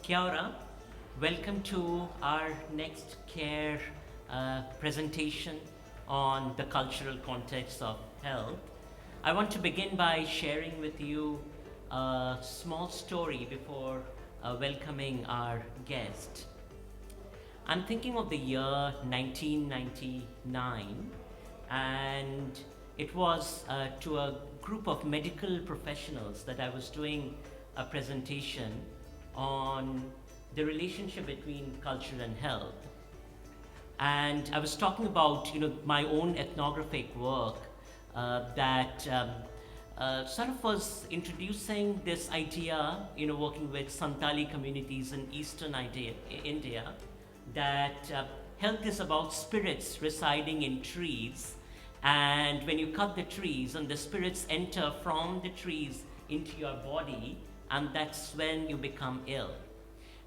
Kia ora. Welcome to our next CARE presentation on the cultural context of health. I want to begin by sharing with you a small story before welcoming our guest. I'm thinking of the year 1999, and it was to a group of medical professionals that I was doing a presentation on the relationship between culture and health. And I was talking about, my own ethnographic work that sort of was introducing this idea, working with Santali communities in eastern India, that health is about spirits residing in trees. And when you cut the trees and the spirits enter from the trees into your body, and that's when you become ill.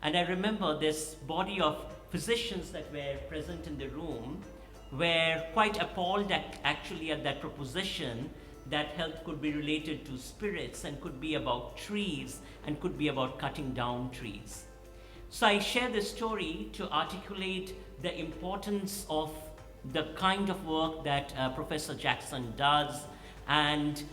And I remember this body of physicians that were present in the room were quite appalled actually at that proposition that health could be related to spirits and could be about trees and could be about cutting down trees. So I share this story to articulate the importance of the kind of work that Professor Jackson does, and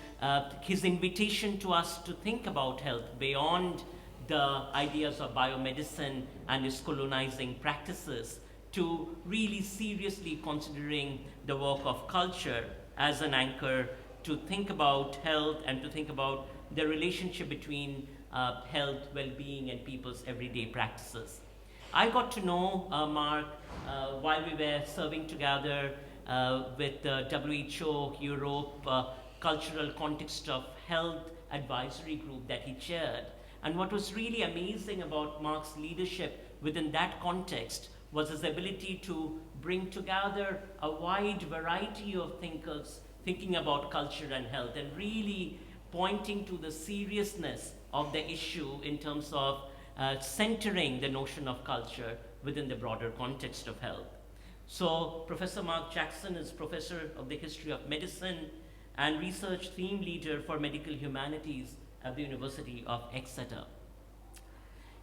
his invitation to us to think about health beyond the ideas of biomedicine and his colonizing practices, to really seriously considering the work of culture as an anchor to think about health and to think about the relationship between health, well-being, and people's everyday practices. I got to know Mark while we were serving together with the WHO Europe Cultural Context of Health Advisory Group that he chaired. And what was really amazing about Mark's leadership within that context was his ability to bring together a wide variety of thinkers thinking about culture and health, and really pointing to the seriousness of the issue in terms of centering the notion of culture within the broader context of health. So Professor Mark Jackson is Professor of the History of Medicine and Research Theme Leader for Medical Humanities at the University of Exeter.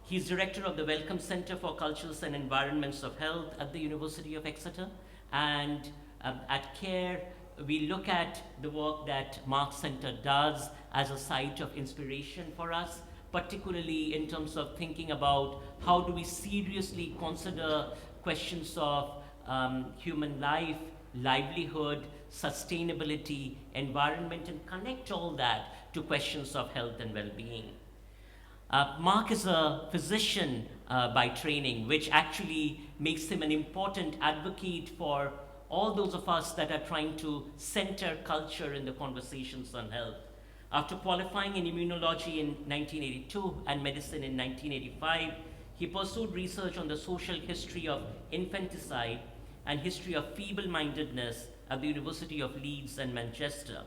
He's Director of the Wellcome Center for Cultures and Environments of Health at the University of Exeter. And at CARE, we look at the work that Mark's Center does as a site of inspiration for us, particularly in terms of thinking about how do we seriously consider questions of human life, livelihood, sustainability, environment, and connect all that to questions of health and well-being. Mark is a physician by training, which actually makes him an important advocate for all those of us that are trying to center culture in the conversations on health. After qualifying in immunology in 1982 and medicine in 1985, he pursued research on the social history of infanticide and history of feeble-mindedness at the University of Leeds and Manchester.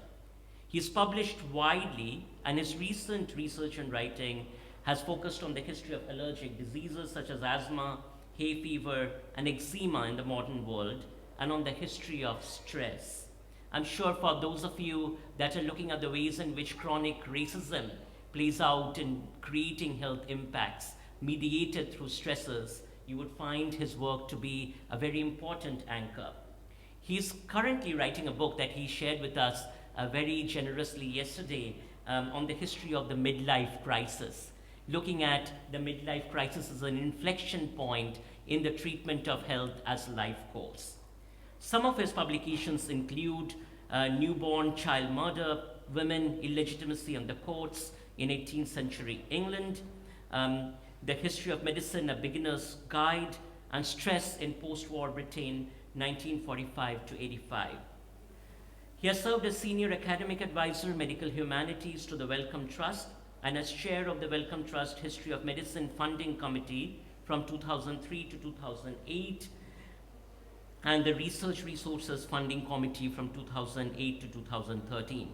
He's published widely, and his recent research and writing has focused on the history of allergic diseases such as asthma, hay fever, and eczema in the modern world, and on the history of stress. I'm sure for those of you that are looking at the ways in which chronic racism plays out in creating health impacts mediated through stresses, you would find his work to be a very important anchor. He's currently writing a book that he shared with us very generously yesterday on the history of the midlife crisis, looking at the midlife crisis as an inflection point in the treatment of health as life course. Some of his publications include Newborn Child Murder, Women, Illegitimacy and the Courts in 18th Century England, The History of Medicine, A Beginner's Guide, and Stress in Post-War Britain, 1945 to 85. He has served as Senior Academic Advisor, Medical Humanities to the Wellcome Trust, and as Chair of the Wellcome Trust History of Medicine Funding Committee from 2003 to 2008, and the Research Resources Funding Committee from 2008 to 2013.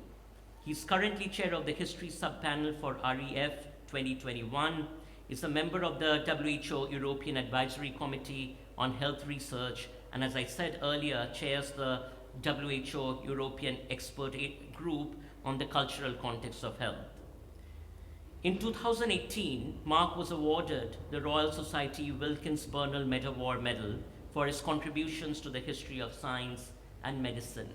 He's currently Chair of the History Subpanel for REF 2021, is a member of the WHO European Advisory Committee on Health Research, and as I said earlier, chairs the WHO European Expert Group on the Cultural Context of Health. In 2018, Mark was awarded the Royal Society Wilkins Burnell Medawar Medal for his contributions to the history of science and medicine.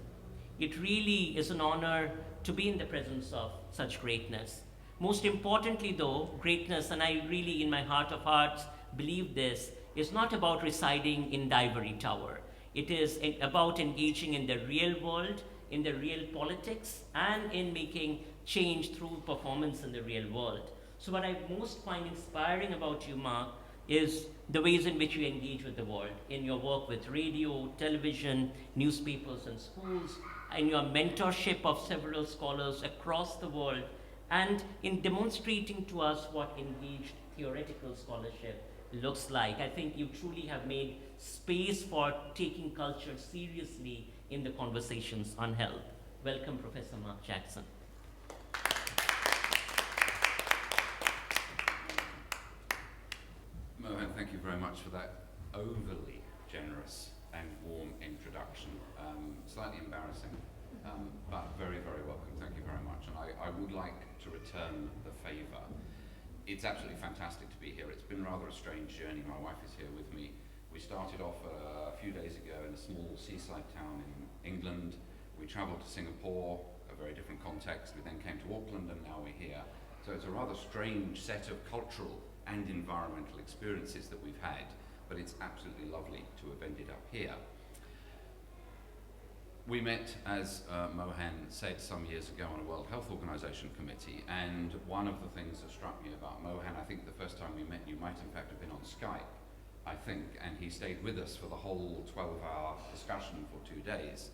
It really is an honor to be in the presence of such greatness. Most importantly, though, greatness, and I really, in my heart of hearts, believe this, is not about residing in the ivory tower. It is about engaging in the real world, in the real politics, and in making change through performance in the real world. So what I most find inspiring about you, Mark, is the ways in which you engage with the world, in your work with radio, television, newspapers and schools, and your mentorship of several scholars across the world, and in demonstrating to us what engaged theoretical scholarship looks like. I think you truly have made space for taking culture seriously in the conversations on health. Welcome, Professor Mark Jackson. Mohan, thank you very much for that overly generous and warm introduction. Slightly embarrassing, but very, very welcome. Thank you very much. And I would like to return the favour. It's absolutely fantastic to be here. It's been rather a strange journey. My wife is here with me. We started off a few days ago in a small seaside town in England. We travelled to Singapore, a very different context. We then came to Auckland and now we're here. So it's a rather strange set of cultural and environmental experiences that we've had, but it's absolutely lovely to have ended up here. We met, as Mohan said, some years ago on a World Health Organization committee, and one of the things that struck me about Mohan, I think the first time we met you might in fact have been on Skype, I think, and he stayed with us for the whole 12-hour discussion for 2 days.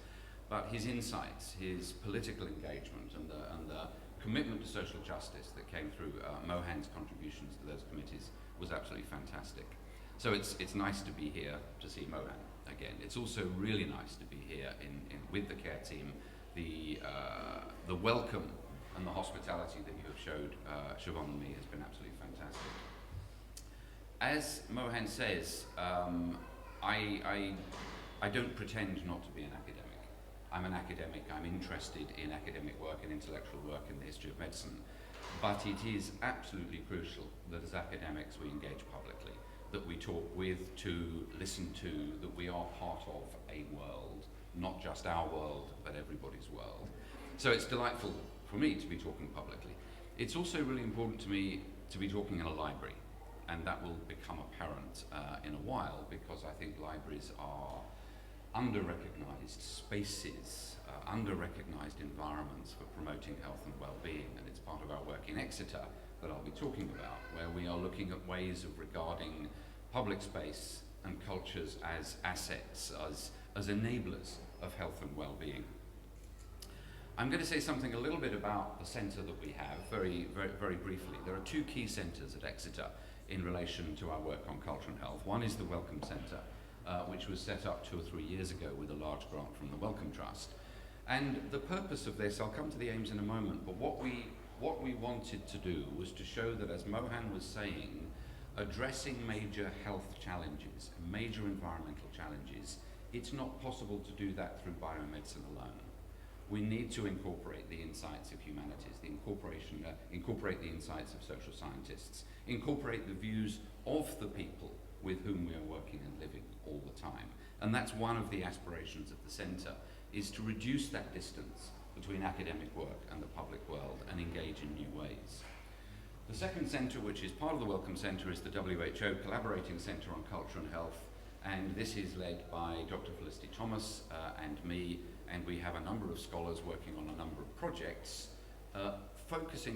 But his insights, his political engagement, and the commitment to social justice that came through Mohan's contributions to those committees was absolutely fantastic. So it's nice to be here to see Mohan again. It's also really nice to be here with the care team. The welcome and the hospitality that you have showed Siobhan and me has been absolutely fantastic. As Mohan says, I don't pretend not to be an academic. I'm an academic. I'm interested in academic work and intellectual work in the history of medicine. But it is absolutely crucial that as academics we engage publicly, that we talk with, to, listen to, that we are part of a world, not just our world, but everybody's world. So it's delightful for me to be talking publicly. It's also really important to me to be talking in a library, and that will become apparent in a while, because I think libraries are under-recognised spaces, under-recognised environments for promoting health and well-being, and it's part of our work in Exeter that I'll be talking about, where we are looking at ways of regarding public space and cultures as assets, as enablers of health and well-being. I'm going to say something a little bit about the centre that we have, very, very, very briefly. There are two key centres at Exeter in relation to our work on culture and health. One is the Wellcome Centre, which was set up 2 or 3 years ago with a large grant from the Wellcome Trust. And the purpose of this, I'll come to the aims in a moment, but what we wanted to do was to show that, as Mohan was saying, addressing major health challenges, major environmental challenges, it's not possible to do that through biomedicine alone. We need to incorporate the insights of humanities, incorporate the insights of social scientists, incorporate the views of the people with whom we are working and living all the time. And that's one of the aspirations of the centre, is to reduce that distance between academic work and the public world and engage in new ways. The second centre, which is part of the Wellcome Centre, is the WHO Collaborating Centre on Culture and Health, and this is led by Dr. Felicity Thomas and me, and we have a number of scholars working on a number of projects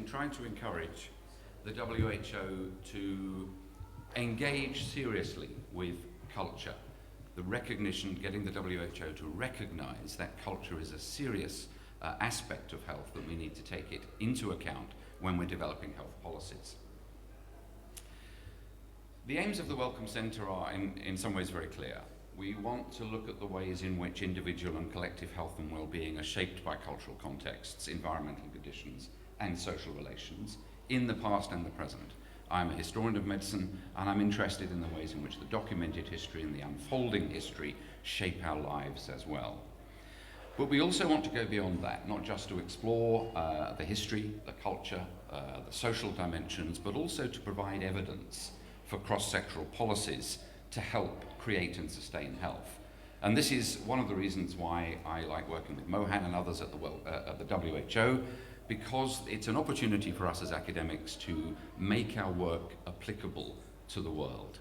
trying to encourage the WHO to engage seriously with culture. The recognition, getting the WHO to recognise that culture is a serious aspect of health, that we need to take it into account when we're developing health policies. The aims of the Wellcome Centre are in some ways very clear. We want to look at the ways in which individual and collective health and well-being are shaped by cultural contexts, environmental conditions and social relations in the past and the present. I'm a historian of medicine, and I'm interested in the ways in which the documented history and the unfolding history shape our lives as well. But we also want to go beyond that, not just to explore the history, the culture, the social dimensions, but also to provide evidence for cross-sectoral policies to help create and sustain health. And this is one of the reasons why I like working with Mohan and others at the WHO, because it's an opportunity for us as academics to make our work applicable to the world.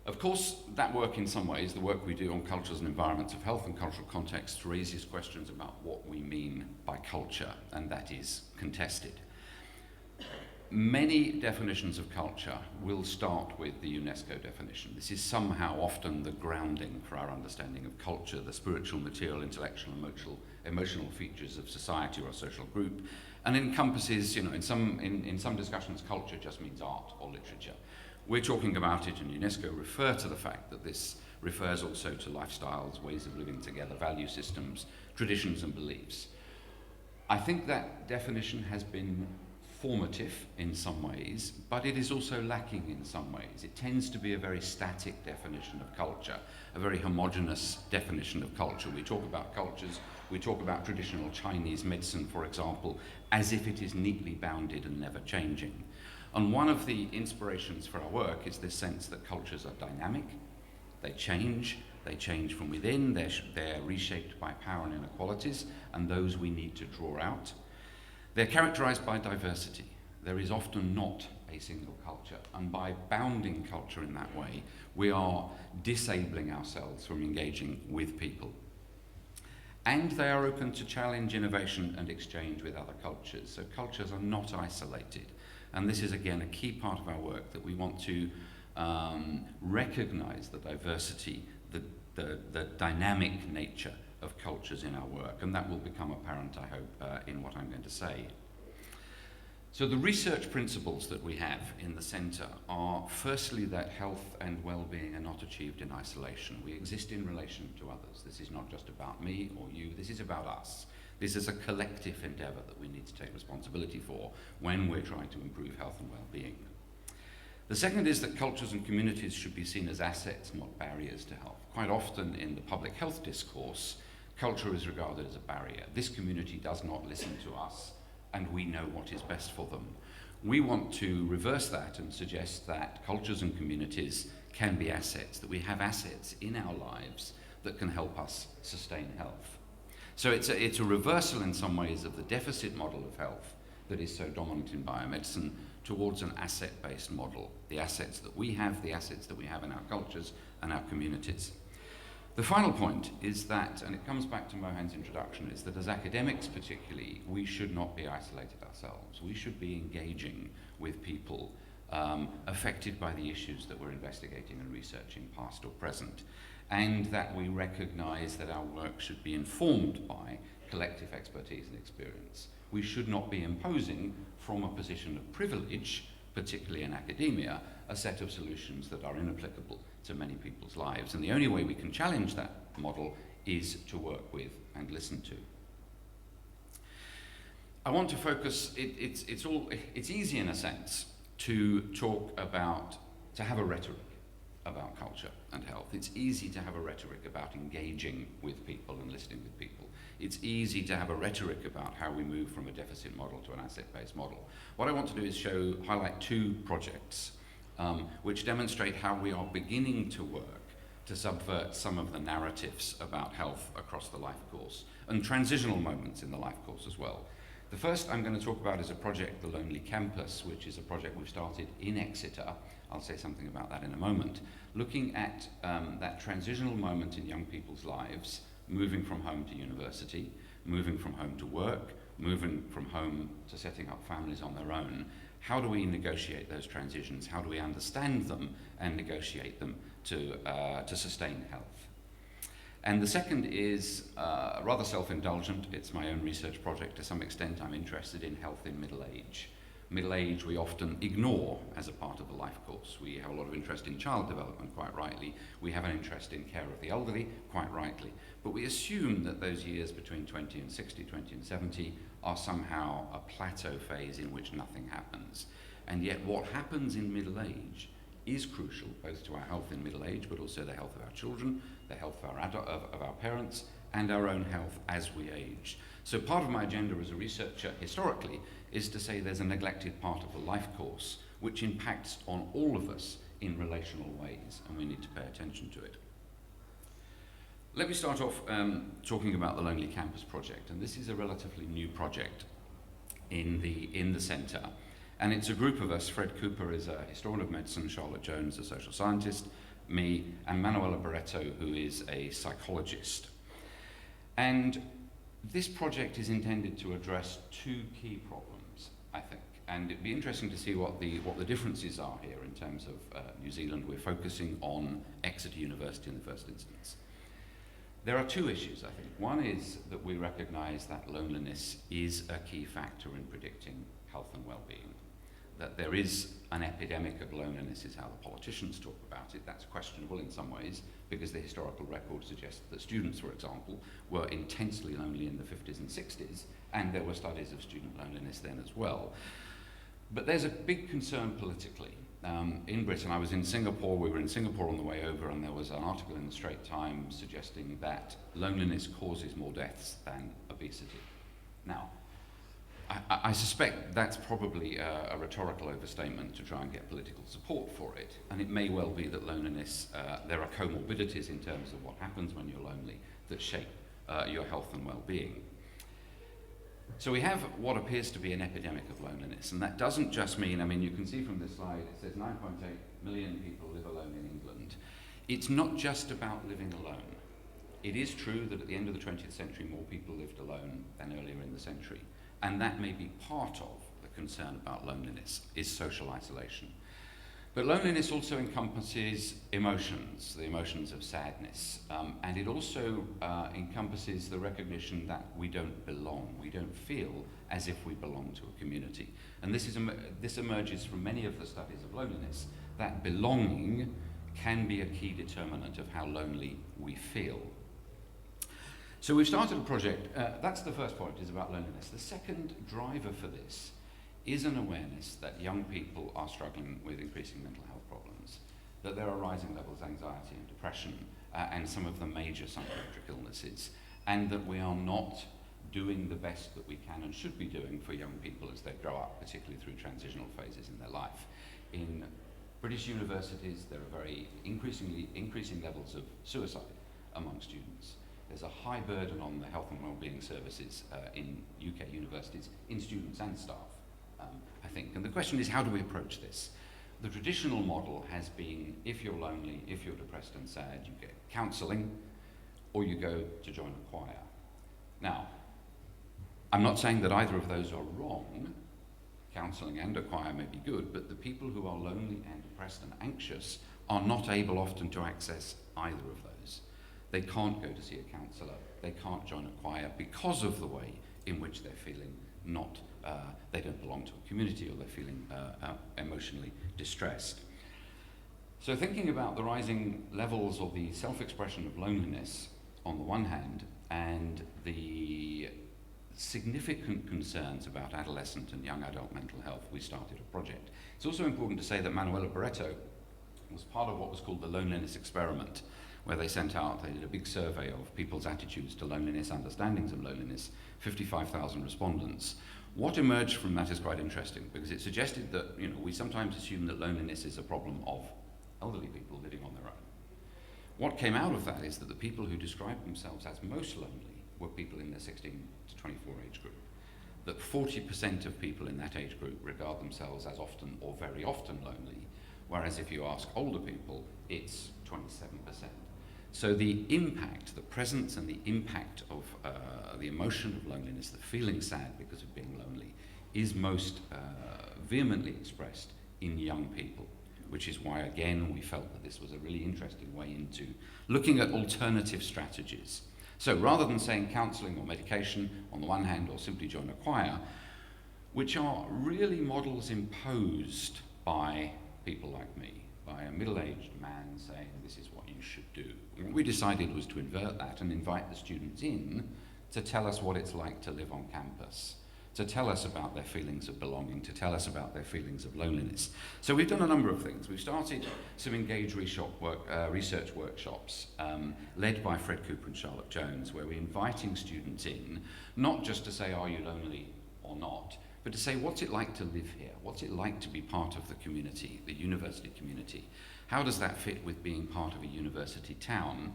Of course, that work in some ways, the work we do on cultures and environments of health and cultural contexts, raises questions about what we mean by culture, and that is contested. Many definitions of culture will start with the UNESCO definition. This is somehow often the grounding for our understanding of culture, the spiritual, material, intellectual, emotional features of society or a social group, and encompasses, in some discussions, culture just means art or literature. We're talking about it, and UNESCO refer to the fact that this refers also to lifestyles, ways of living together, value systems, traditions and beliefs. I think that definition has been formative in some ways, but it is also lacking in some ways. It tends to be a very static definition of culture, a very homogeneous definition of culture. We talk about cultures, we talk about traditional Chinese medicine, for example, as if it is neatly bounded and never changing. And one of the inspirations for our work is this sense that cultures are dynamic, they change from within, they're reshaped by power and inequalities, and those we need to draw out. They're characterized by diversity. There is often not a single culture, and by bounding culture in that way, we are disabling ourselves from engaging with people. And they are open to challenge, innovation, and exchange with other cultures. So cultures are not isolated. And this is, again, a key part of our work, that we want to recognize the diversity, the dynamic nature of cultures in our work, and that will become apparent, I hope, in what I'm going to say. So the research principles that we have in the centre are, firstly, that health and well-being are not achieved in isolation. We exist in relation to others. This is not just about me or you, this is about us. This is a collective endeavour that we need to take responsibility for when we're trying to improve health and well-being. The second is that cultures and communities should be seen as assets, not barriers to health. Quite often in the public health discourse, culture is regarded as a barrier. This community does not listen to us, and we know what is best for them. We want to reverse that and suggest that cultures and communities can be assets, that we have assets in our lives that can help us sustain health. So it's a reversal in some ways of the deficit model of health that is so dominant in biomedicine towards an asset-based model, the assets that we have in our cultures and our communities. The final point is that, and it comes back to Mohan's introduction, is that as academics particularly, we should not be isolated ourselves. We should be engaging with people affected by the issues that we're investigating and researching, past or present, and that we recognize that our work should be informed by collective expertise and experience. We should not be imposing from a position of privilege, particularly in academia, a set of solutions that are inapplicable to many people's lives. And the only way we can challenge that model is to work with and listen to. I want to focus, it's easy in a sense to have a rhetoric about culture and health. It's easy to have a rhetoric about engaging with people and listening with people. It's easy to have a rhetoric about how we move from a deficit model to an asset-based model. What I want to do is highlight two projects which demonstrate how we are beginning to work to subvert some of the narratives about health across the life course, and transitional moments in the life course as well. The first I'm going to talk about is a project, The Lonely Campus, which is a project we've started in Exeter. I'll say something about that in a moment, looking at that transitional moment in young people's lives, moving from home to university, moving from home to work, moving from home to setting up families on their own. How do we negotiate those transitions? How do we understand them and negotiate them to sustain health? And the second is rather self-indulgent. It's my own research project to some extent. I'm interested in health in middle age. Middle age we often ignore as a part of the life course. We have a lot of interest in child development, quite rightly. We have an interest in care of the elderly, quite rightly. But we assume that those years between 20 and 60, 20 and 70 are somehow a plateau phase in which nothing happens. And yet what happens in middle age is crucial, both to our health in middle age, but also the health of our children, the health of our parents, and our own health as we age. So part of my agenda as a researcher historically is to say there's a neglected part of the life course which impacts on all of us in relational ways, and we need to pay attention to it. Let me start off talking about the Lonely Campus project, and this is a relatively new project in the centre. And it's a group of us. Fred Cooper is a historian of medicine, Charlotte Jones, a social scientist, me, and Manuela Barreto, who is a psychologist. And this project is intended to address two key problems, I think. And it'd be interesting to see what the differences are here in terms of New Zealand. We're focusing on Exeter University in the first instance. There are two issues, I think. One is that we recognise that loneliness is a key factor in predicting health and well-being. That there is an epidemic of loneliness is how the politicians talk about it. That's questionable in some ways, because the historical record suggests that students, for example, were intensely lonely in the 50s and 60s, and there were studies of student loneliness then as well. But there's a big concern politically. In Britain, I was in Singapore, we were in Singapore on the way over, and there was an article in the Straits Times suggesting that loneliness causes more deaths than obesity. Now, I suspect that's probably a rhetorical overstatement to try and get political support for it, and it may well be that loneliness, there are comorbidities in terms of what happens when you're lonely that shape your health and well-being. So we have what appears to be an epidemic of loneliness, and that doesn't just mean, I mean, you can see from this slide, it says 9.8 million people live alone in England. It's not just about living alone. It is true that at the end of the 20th century, more people lived alone than earlier in the century, and that may be part of the concern about loneliness, is social isolation. But loneliness also encompasses emotions, the emotions of sadness, and it also encompasses the recognition that we don't belong, we don't feel as if we belong to a community. And this emerges from many of the studies of loneliness, that belonging can be a key determinant of how lonely we feel. So we've started a project, that's the first point, is about loneliness. The second driver for this is an awareness that young people are struggling with increasing mental health problems, that there are rising levels of anxiety and depression, and some of the major psychiatric illnesses, and that we are not doing the best that we can and should be doing for young people as they grow up, particularly through transitional phases in their life. In British universities, there are increasing levels of suicide among students. There's a high burden on the health and wellbeing services in UK universities, in students and staff. I think. And the question is, how do we approach this? The traditional model has been, if you're lonely, if you're depressed and sad, you get counselling, or you go to join a choir. Now, I'm not saying that either of those are wrong. Counselling and a choir may be good, but the people who are lonely and depressed and anxious are not able often to access either of those. They can't go to see a counsellor, they can't join a choir because of the way in which they're feeling they don't belong to a community, or they're feeling emotionally distressed. So thinking about the rising levels of the self-expression of loneliness on the one hand, and the significant concerns about adolescent and young adult mental health, we started a project. It's also important to say that Manuela Barreto was part of what was called the loneliness experiment, where they did a big survey of people's attitudes to loneliness, understandings of loneliness, 55,000 respondents. What emerged from that is quite interesting, because it suggested that, we sometimes assume that loneliness is a problem of elderly people living on their own. What came out of that is that the people who described themselves as most lonely were people in the 16 to 24 age group. That 40% of people in that age group regard themselves as often or very often lonely, whereas if you ask older people, it's 27%. So the impact, the presence and the impact of the emotion of loneliness, the feeling sad because of being lonely, is most vehemently expressed in young people, which is why, again, we felt that this was a really interesting way into looking at alternative strategies. So rather than saying counselling or medication on the one hand, or simply join a choir, which are really models imposed by people like me, by a middle-aged man saying this is what you should do. What we decided was to invert that and invite the students in to tell us what it's like to live on campus, to tell us about their feelings of belonging, to tell us about their feelings of loneliness. So we've done a number of things. We've started some engaged research workshops led by Fred Cooper and Charlotte Jones, where we're inviting students in, not just to say, are you lonely or not, but to say, what's it like to live here? What's it like to be part of the community, the university community? How does that fit with being part of a university town?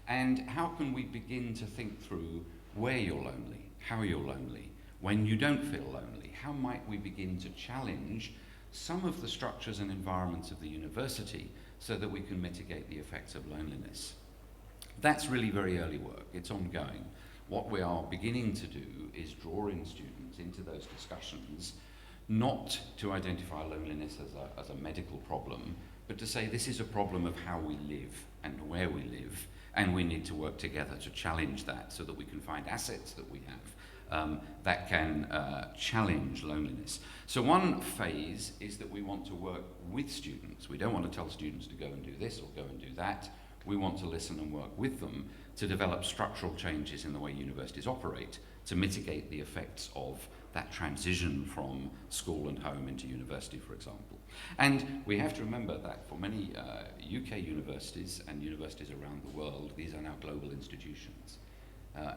And how can we begin to think through where you're lonely, how you're lonely, when you don't feel lonely? How might we begin to challenge some of the structures and environments of the university so that we can mitigate the effects of loneliness? That's really very early work. It's ongoing. What we are beginning to do is draw in students into those discussions, not to identify loneliness as a medical problem, but to say this is a problem of how we live and where we live, and we need to work together to challenge that so that we can find assets that we have that can challenge loneliness. So one phase is that we want to work with students. We don't want to tell students to go and do this or go and do that. We want to listen and work with them to develop structural changes in the way universities operate to mitigate the effects of that transition from school and home into university, for example. And we have to remember that for many UK universities and universities around the world, these are now global institutions.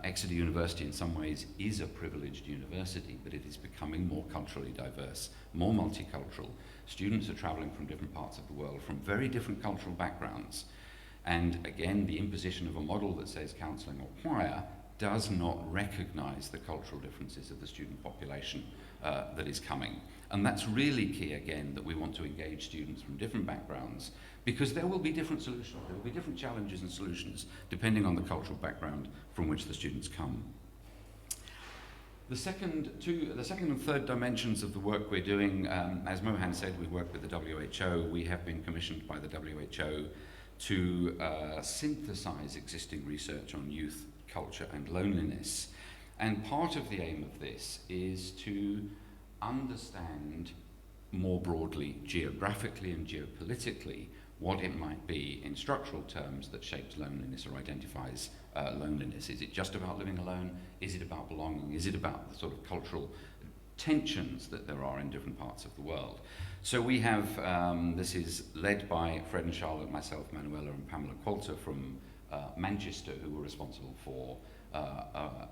Exeter University in some ways is a privileged university, but it is becoming more culturally diverse, more multicultural. Students are traveling from different parts of the world, from very different cultural backgrounds. And again, the imposition of a model that says counselling or choir does not recognise the cultural differences of the student population that is coming. And that's really key, again, that we want to engage students from different backgrounds, because there will be different solutions, there will be different challenges and solutions depending on the cultural background from which the students come. The second and third dimensions of the work we're doing, as Mohan said, we work with the WHO. We have been commissioned by the WHO to synthesize existing research on youth, culture and loneliness. And part of the aim of this is to understand more broadly, geographically and geopolitically, what it might be in structural terms that shapes loneliness or identifies loneliness. Is it just about living alone? Is it about belonging? Is it about the sort of cultural tensions that there are in different parts of the world? So we have, this is led by Fred and Charlotte, myself, Manuela and Pamela Qualter from Manchester, who were responsible for,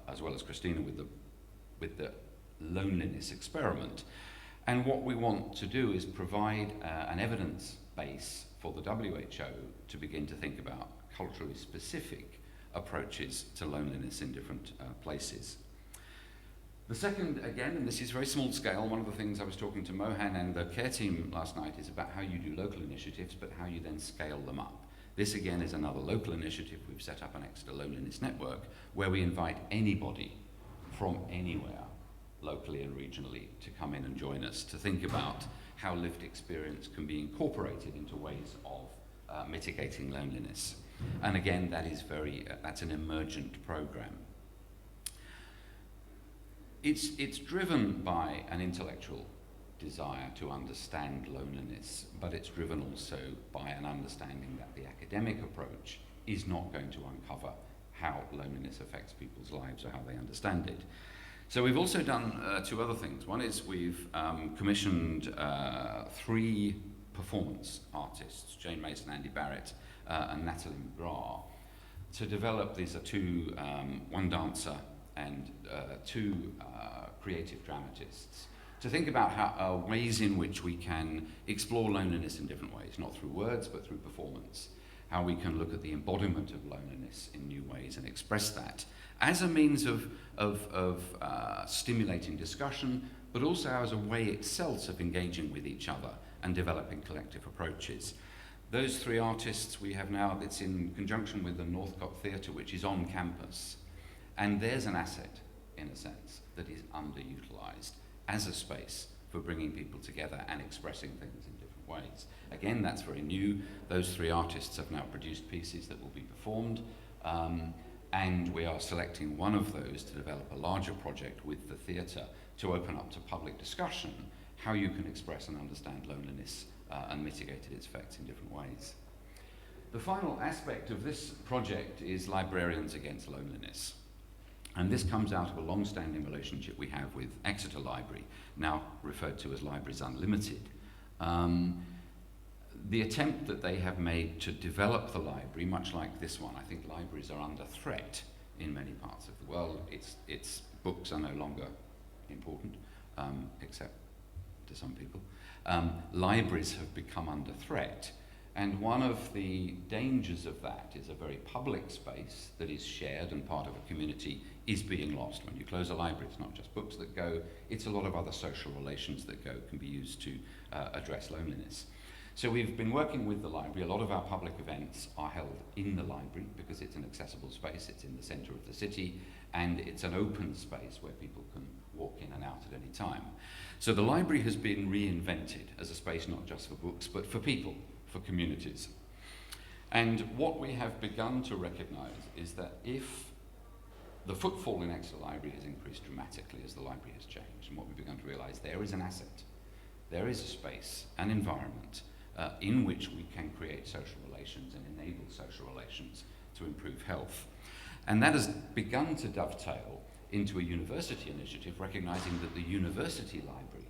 as well as Christina, with the loneliness experiment. And what we want to do is provide an evidence base for the WHO to begin to think about culturally specific approaches to loneliness in different places. The second, again, and this is very small scale, one of the things I was talking to Mohan and the care team last night is about how you do local initiatives, but how you then scale them up. This again is another local initiative. We've set up an Exeter Loneliness Network where we invite anybody from anywhere, locally and regionally, to come in and join us to think about how lived experience can be incorporated into ways of mitigating loneliness. And again, that is that's an emergent program. It's driven by an intellectual desire to understand loneliness, but it's driven also by an understanding that the academic approach is not going to uncover how loneliness affects people's lives or how they understand it. So we've also done two other things. One is we've commissioned 3 performance artists, Jane Mason, Andy Barrett, and Natalie McGrath, to develop, these are 2, one dancer and 2 creative dramatists, to think about how ways in which we can explore loneliness in different ways, not through words, but through performance. How we can look at the embodiment of loneliness in new ways and express that as a means of stimulating discussion, but also as a way itself of engaging with each other and developing collective approaches. Those 3 artists we have now, it's in conjunction with the Northcote Theatre, which is on campus. And there's an asset, in a sense, that is underutilised as a space for bringing people together and expressing things in different ways. Again, that's very new. Those 3 artists have now produced pieces that will be performed. And we are selecting one of those to develop a larger project with the theatre to open up to public discussion how you can express and understand loneliness and mitigate its effects in different ways. The final aspect of this project is Librarians Against Loneliness. And this comes out of a long-standing relationship we have with Exeter Library, now referred to as Libraries Unlimited. The attempt that they have made to develop the library, much like this one, I think libraries are under threat in many parts of the world. Its books are no longer important, except to some people. Libraries have become under threat. And one of the dangers of that is a very public space that is shared and part of a community is being lost. When you close a library, it's not just books that go, it's a lot of other social relations that go, can be used to address loneliness. So we've been working with the library. A lot of our public events are held in the library because it's an accessible space, it's in the centre of the city, and it's an open space where people can walk in and out at any time. So the library has been reinvented as a space not just for books, but for people, for communities. And what we have begun to recognise is that if the footfall in Exeter Library has increased dramatically as the library has changed, and what we've begun to realise, there is an asset, there is a space, an environment in which we can create social relations and enable social relations to improve health. And that has begun to dovetail into a university initiative, recognising that the university library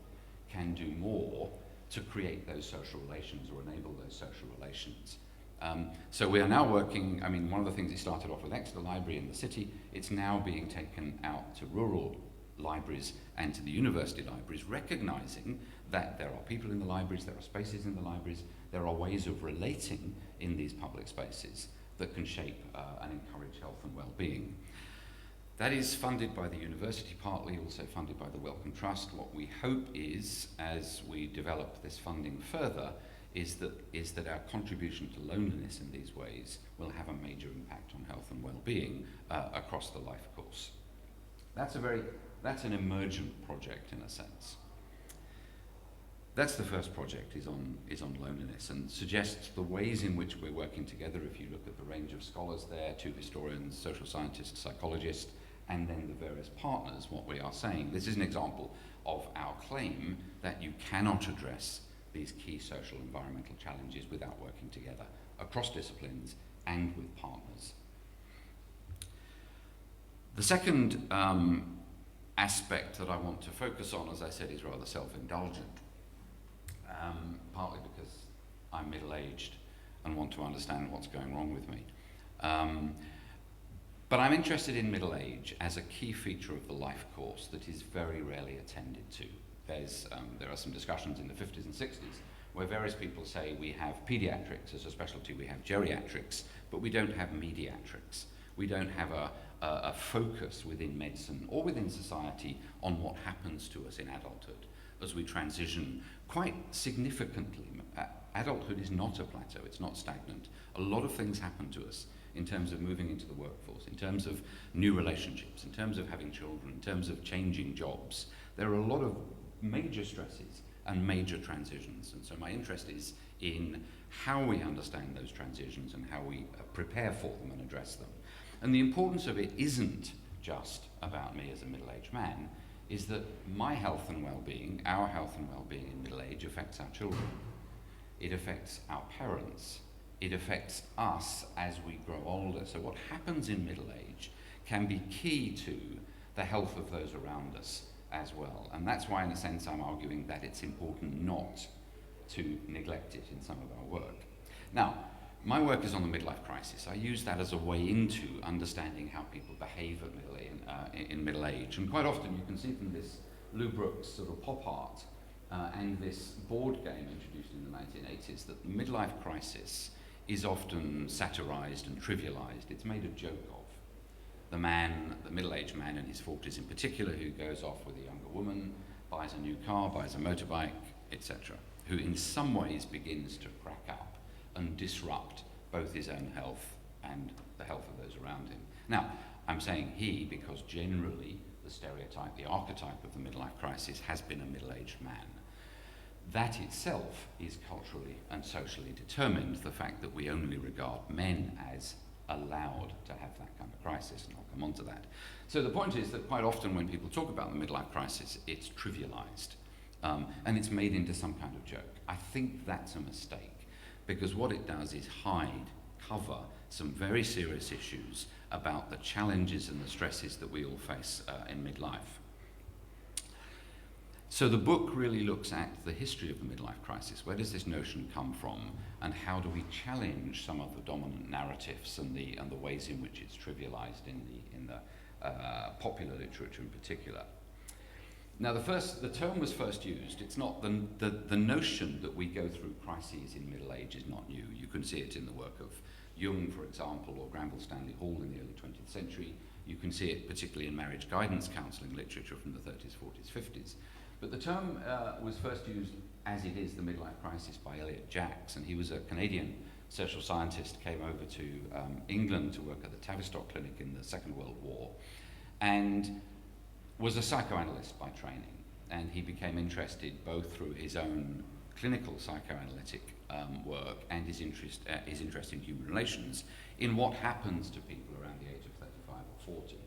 can do more to create those social relations or enable those social relations. So we are now working, I mean, one of the things that started off with Exeter Library in the city, it's now being taken out to rural libraries and to the university libraries, recognising that there are people in the libraries, there are spaces in the libraries, there are ways of relating in these public spaces that can shape and encourage health and well-being. That is funded by the university, partly also funded by the Wellcome Trust. What we hope is, as we develop this funding further, is that our contribution to loneliness in these ways will have a major impact on health and well-being across the life course. That's an emergent project in a sense. That's the first project, is on loneliness, and suggests the ways in which we're working together. If you look at the range of scholars there, 2 historians, social scientists, psychologists, and then the various partners, what we are saying. This is an example of our claim that you cannot address these key social environmental challenges without working together across disciplines and with partners. The second aspect that I want to focus on, as I said, is rather self-indulgent, partly because I'm middle-aged and want to understand what's going wrong with me. But I'm interested in middle age as a key feature of the life course that is very rarely attended to. There are some discussions in the 50s and 60s where various people say we have pediatrics as a specialty, we have geriatrics, but we don't have mediatrics. We don't have a focus within medicine or within society on what happens to us in adulthood as we transition quite significantly. Adulthood is not a plateau, it's not stagnant. A lot of things happen to us in terms of moving into the workforce, in terms of new relationships, in terms of having children, in terms of changing jobs. There are a lot of major stresses and major transitions, and so my interest is in how we understand those transitions and how we prepare for them and address them. And the importance of it isn't just about me as a middle-aged man, is that my health and well-being, our health and well-being in middle age affects our children. It affects our parents. It affects us as we grow older. So what happens in middle age can be key to the health of those around us as well. And that's why, in a sense, I'm arguing that it's important not to neglect it in some of our work. Now, my work is on the midlife crisis. I use that as a way into understanding how people behave at in middle age. And quite often you can see from this Lou Brooks sort of pop art and this board game introduced in the 1980s that the midlife crisis is often satirized and trivialized. It's made a joke of. The middle-aged man in his 40s in particular, who goes off with a younger woman, buys a new car, buys a motorbike, etc., who in some ways begins to crack up and disrupt both his own health and the health of those around him. Now, I'm saying he because generally the stereotype, the archetype of the midlife crisis has been a middle-aged man. That itself is culturally and socially determined, the fact that we only regard men as allowed to have that kind of crisis, and I'll come on to that. So the point is that quite often when people talk about the midlife crisis, it's trivialized, and it's made into some kind of joke. I think that's a mistake, because what it does is hide cover some very serious issues about the challenges and the stresses that we all face in midlife. So the book really looks at the history of the midlife crisis. Where does this notion come from, and how do we challenge some of the dominant narratives and the ways in which it's trivialized in the popular literature in particular? Now, the term was first used. It's not the notion that we go through crises in middle age is not new. You can see it in the work of Jung, for example, or Granville Stanley Hall in the early 20th century. You can see it particularly in marriage guidance counseling literature from the 30s, 40s, 50s. But the term was first used as it is the midlife crisis by Elliot Jacks, and he was a Canadian social scientist, came over to England to work at the Tavistock Clinic in the Second World War, and was a psychoanalyst by training. And he became interested both through his own clinical psychoanalytic work and his interest in human relations in what happens to people around the age of 35 or 40.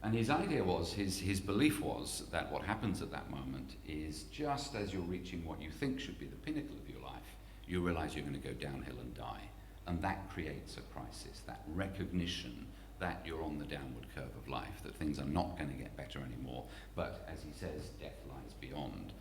And his idea was, his belief was that what happens at that moment is just as you're reaching what you think should be the pinnacle of your life, you realize you're going to go downhill and die. And that creates a crisis, that recognition that you're on the downward curve of life, that things are not going to get better anymore, but as he says, death lies beyond.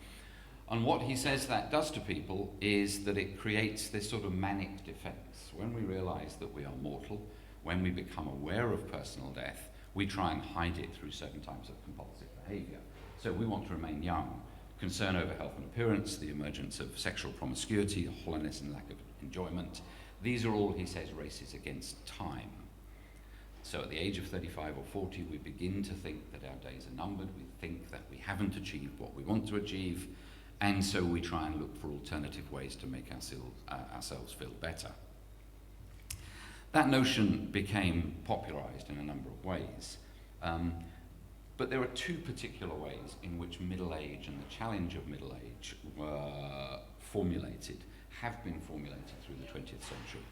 And what he says that does to people is that it creates this sort of manic defense. When we realize that we are mortal, when we become aware of personal death, we try and hide it through certain types of compulsive behavior. So we want to remain young. Concern over health and appearance, the emergence of sexual promiscuity, hollowness and lack of enjoyment. These are all, he says, races against time. So at the age of 35 or 40, we begin to think that our days are numbered. We think that we haven't achieved what we want to achieve. And so we try and look for alternative ways to make ourselves feel better. That notion became popularized in a number of ways. But there are two particular ways in which middle age and the challenge of middle age were formulated, have been formulated through the 20th century.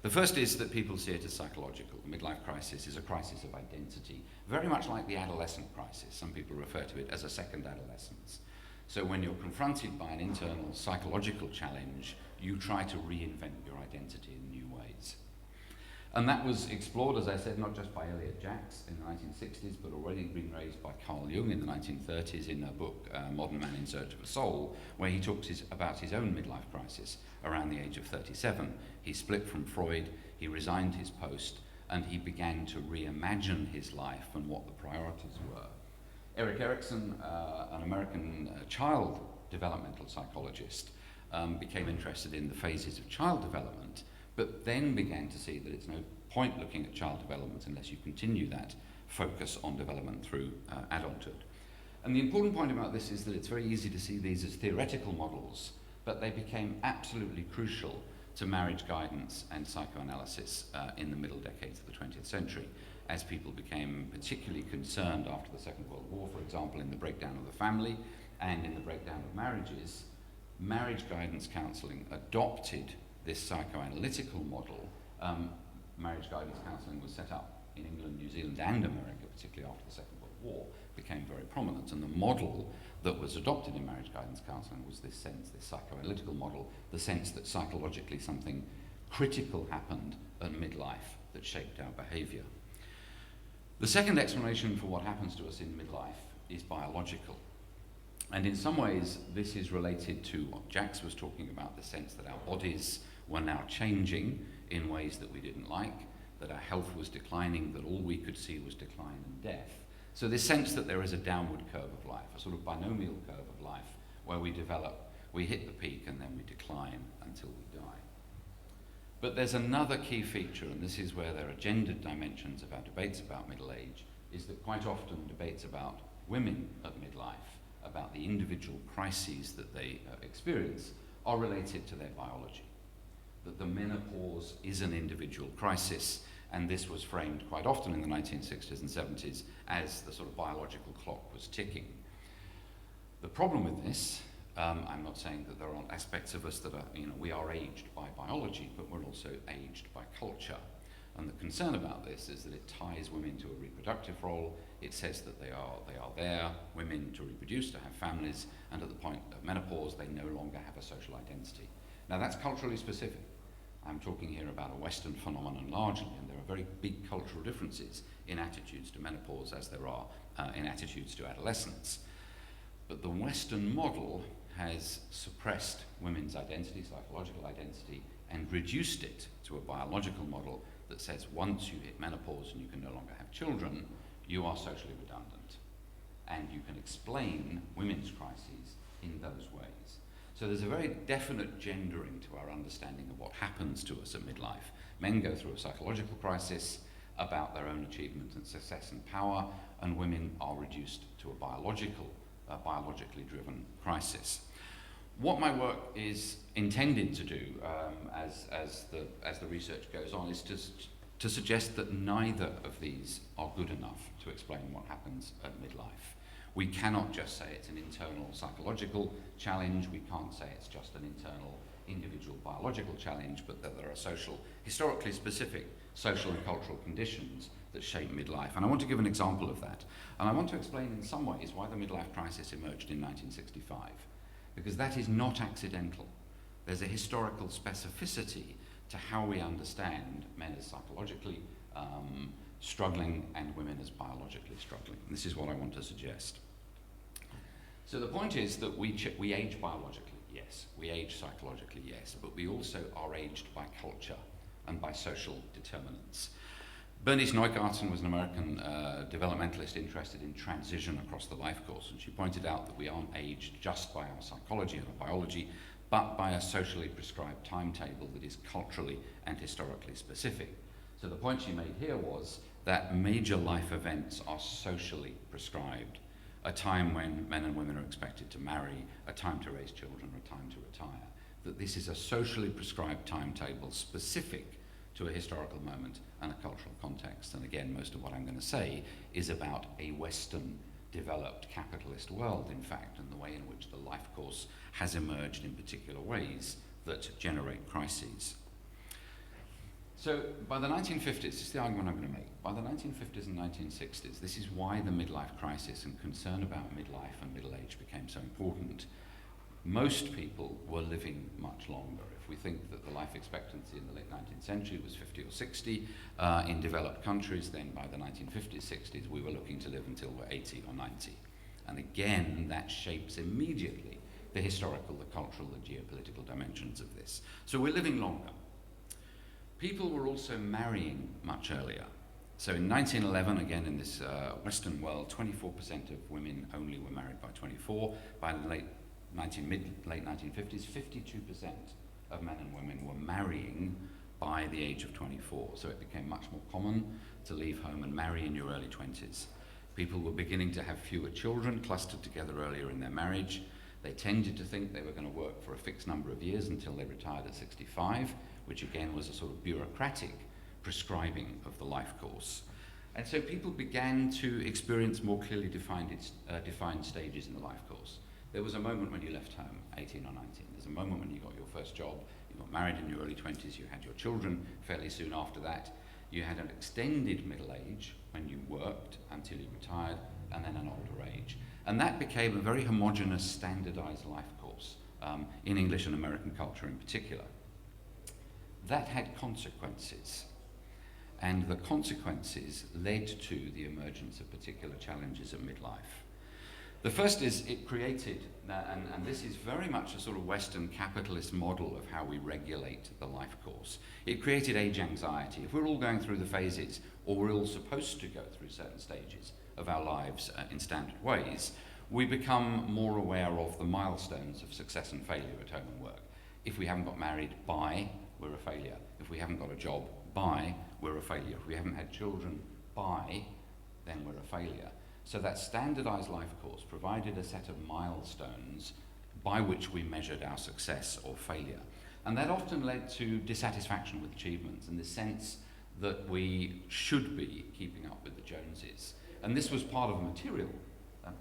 The first is that people see it as psychological. The midlife crisis is a crisis of identity, very much like the adolescent crisis. Some people refer to it as a second adolescence. So when you're confronted by an internal psychological challenge, you try to reinvent your identity in new ways. And that was explored, as I said, not just by Elliot Jacks in the 1960s, but already been raised by Carl Jung in the 1930s in a book, Modern Man in Search of a Soul, where he talks about his own midlife crisis around the age of 37. He split from Freud, he resigned his post, and he began to reimagine his life and what the priorities were. Erik Erikson, an American child developmental psychologist, became interested in the phases of child development, but then began to see that it's no point looking at child development unless you continue that focus on development through adulthood. And the important point about this is that it's very easy to see these as theoretical models, but they became absolutely crucial to marriage guidance and psychoanalysis in the middle decades of the 20th century, as people became particularly concerned after the Second World War, for example, in the breakdown of the family and in the breakdown of marriages. Marriage guidance counseling adopted this psychoanalytical model. Marriage guidance counseling was set up in England, New Zealand, and America, particularly after the Second World War, became very prominent. And the model that was adopted in marriage guidance counseling was this sense, this psychoanalytical model, the sense that psychologically something critical happened at midlife that shaped our behavior. The second explanation for what happens to us in midlife is biological. And in some ways, this is related to what Jacks was talking about, the sense that our bodies were now changing in ways that we didn't like, that our health was declining, that all we could see was decline and death. So this sense that there is a downward curve of life, a sort of binomial curve of life, where we develop, we hit the peak and then we decline until we die. But there's another key feature, and this is where there are gendered dimensions of our debates about middle age, is that quite often debates about women at midlife, about the individual crises that they experience, are related to their biology. That the menopause is an individual crisis, and this was framed quite often in the 1960s and 70s as the sort of biological clock was ticking. The problem with this, I'm not saying that there aren't aspects of us that are, we are aged by biology, but we're also aged by culture. And the concern about this is that it ties women to a reproductive role. It says that they are there, women, to reproduce, to have families, and at the point of menopause, they no longer have a social identity. Now that's culturally specific. I'm talking here about a Western phenomenon largely, and there are very big cultural differences in attitudes to menopause as there are in attitudes to adolescence. But the Western model has suppressed women's identity, psychological identity, and reduced it to a biological model that says once you hit menopause and you can no longer have children, you are socially redundant. And you can explain women's crises in those ways. So there's a very definite gendering to our understanding of what happens to us at midlife. Men go through a psychological crisis about their own achievement and success and power, and women are reduced to a biologically driven crisis. What my work is intended to do as the research goes on is to suggest that neither of these are good enough to explain what happens at midlife. We cannot just say it's an internal psychological challenge, we can't say it's just an internal individual biological challenge, but that there are historically specific social and cultural conditions that shape midlife. And I want to give an example of that. And I want to explain in some ways why the midlife crisis emerged in 1965, because that is not accidental. There's a historical specificity to how we understand men as psychologically struggling and women as biologically struggling. This is what I want to suggest. So the point is that we age biologically, yes. We age psychologically, yes. But we also are aged by culture and by social determinants. Bernice Neugarten was an American developmentalist interested in transition across the life course, and she pointed out that we aren't aged just by our psychology and our biology, but by a socially prescribed timetable that is culturally and historically specific. So the point she made here was that major life events are socially prescribed. A time when men and women are expected to marry, a time to raise children, a time to retire. That this is a socially prescribed timetable specific to a historical moment and a cultural context. And again, most of what I'm going to say is about a Western developed capitalist world, in fact, and the way in which the life course has emerged in particular ways that generate crises. So by the 1950s, this is the argument I'm going to make, by the 1950s and 1960s, this is why the midlife crisis and concern about midlife and middle age became so important. Most people were living much longer. If we think that the life expectancy in the late 19th century was 50 or 60, in developed countries, then by the 1950s, 60s, we were looking to live until we're 80 or 90. And again, that shapes immediately the historical, the cultural, the geopolitical dimensions of this. So we're living longer. People were also marrying much earlier. So in 1911, again in this Western world, 24% of women only were married by 24. By the late 1950s, 52% of men and women were marrying by the age of 24. So it became much more common to leave home and marry in your early 20s. People were beginning to have fewer children clustered together earlier in their marriage. They tended to think they were going to work for a fixed number of years until they retired at 65, which again was a sort of bureaucratic prescribing of the life course. And so people began to experience more clearly defined stages in the life course. There was a moment when you left home, 18 or 19. There's a moment when you got your first job. You got married in your early 20s. You had your children fairly soon after that. You had an extended middle age when you worked until you retired, and then an older age. And that became a very homogeneous, standardized life course in English and American culture in particular. That had consequences. And the consequences led to the emergence of particular challenges at midlife. The first is it created, and this is very much a sort of Western capitalist model of how we regulate the life course. It created age anxiety. If we're all going through the phases, or we're all supposed to go through certain stages of our lives in standard ways, we become more aware of the milestones of success and failure at home and work. If we haven't got married by, we're a failure. If we haven't got a job by, we're a failure. If we haven't had children by, then we're a failure. So that standardized life course provided a set of milestones by which we measured our success or failure. And that often led to dissatisfaction with achievements and the sense that we should be keeping up with the Joneses. And this was part of material,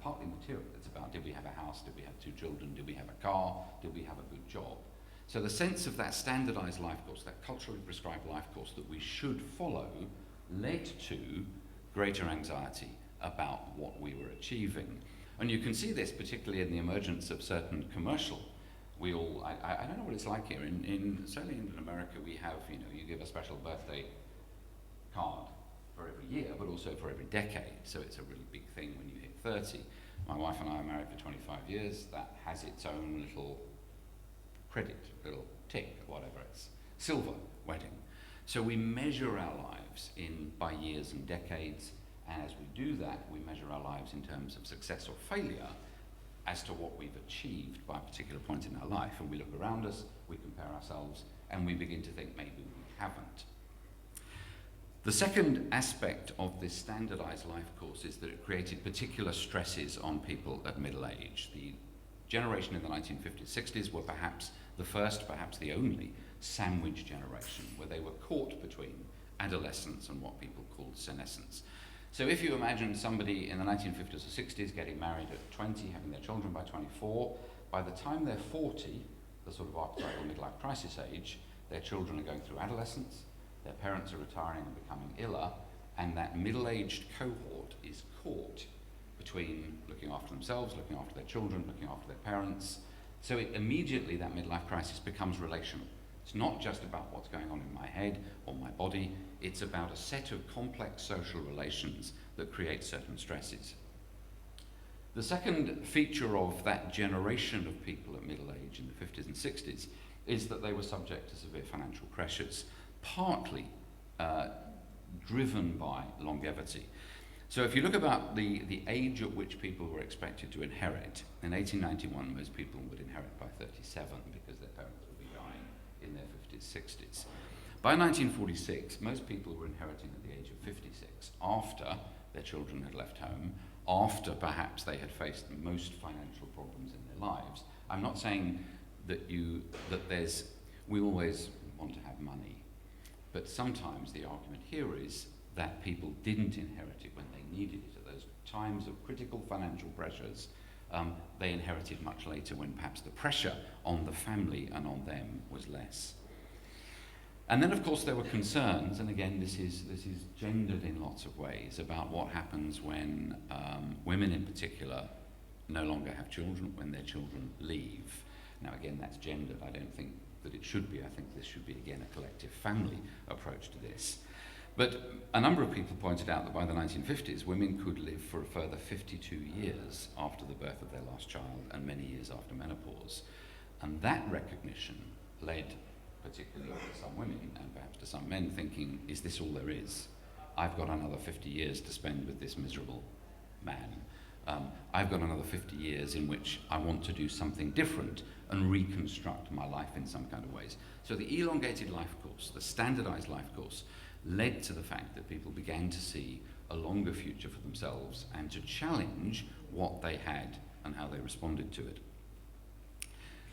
partly material. It's about, did we have a house, did we have 2 children, did we have a car, did we have a good job? So the sense of that standardized life course, that culturally prescribed life course that we should follow, led to greater anxiety about what we were achieving. And you can see this particularly in the emergence of certain commercial we all, I don't know what it's like here. Certainly in America, we have, you give a special birthday card for every year, but also for every decade. So it's a really big thing when you hit 30. My wife and I are married for 25 years. That has its own little credit, little tick, whatever it's. Silver wedding. So we measure our lives by years and decades, and as we do that, we measure our lives in terms of success or failure as to what we've achieved by a particular point in our life. And we look around us, we compare ourselves, and we begin to think maybe we haven't. The second aspect of this standardized life course is that it created particular stresses on people at middle age. The generation in the 1950s, 60s were perhaps the first, perhaps the only, sandwich generation, where they were caught between adolescence and what people called senescence. So if you imagine somebody in the 1950s or 60s getting married at 20, having their children by 24, by the time they're 40, the sort of archetypal midlife crisis age, their children are going through adolescence, their parents are retiring and becoming iller, and that middle-aged cohort is caught between looking after themselves, looking after their children, looking after their parents. So immediately that midlife crisis becomes relational. It's not just about what's going on in my head or my body, it's about a set of complex social relations that create certain stresses. The second feature of that generation of people at middle age in the 50s and 60s is that they were subject to severe financial pressures, partly driven by longevity. So if you look about the age at which people were expected to inherit, in 1891 most people would inherit by 37 because their parents would be dying in their 50s, 60s. By 1946, most people were inheriting at the age of 56, after their children had left home, after perhaps they had faced the most financial problems in their lives. I'm not saying that we always want to have money, but sometimes the argument here is that people didn't inherit it when they needed it. At those times of critical financial pressures, they inherited much later when perhaps the pressure on the family and on them was less. And then of course there were concerns, and again this is gendered in lots of ways, about what happens when women in particular no longer have children, when their children leave. Now again that's gendered. I don't think that it should be. I think this should be, again, a collective family approach to this. But a number of people pointed out that by the 1950s, women could live for a further 52 years after the birth of their last child and many years after menopause. And that recognition led, particularly to some women and perhaps to some men, thinking, is this all there is? I've got another 50 years to spend with this miserable man. I've got another 50 years in which I want to do something different and reconstruct my life in some kind of ways. So the elongated life course, the standardized life course, led to the fact that people began to see a longer future for themselves and to challenge what they had and how they responded to it.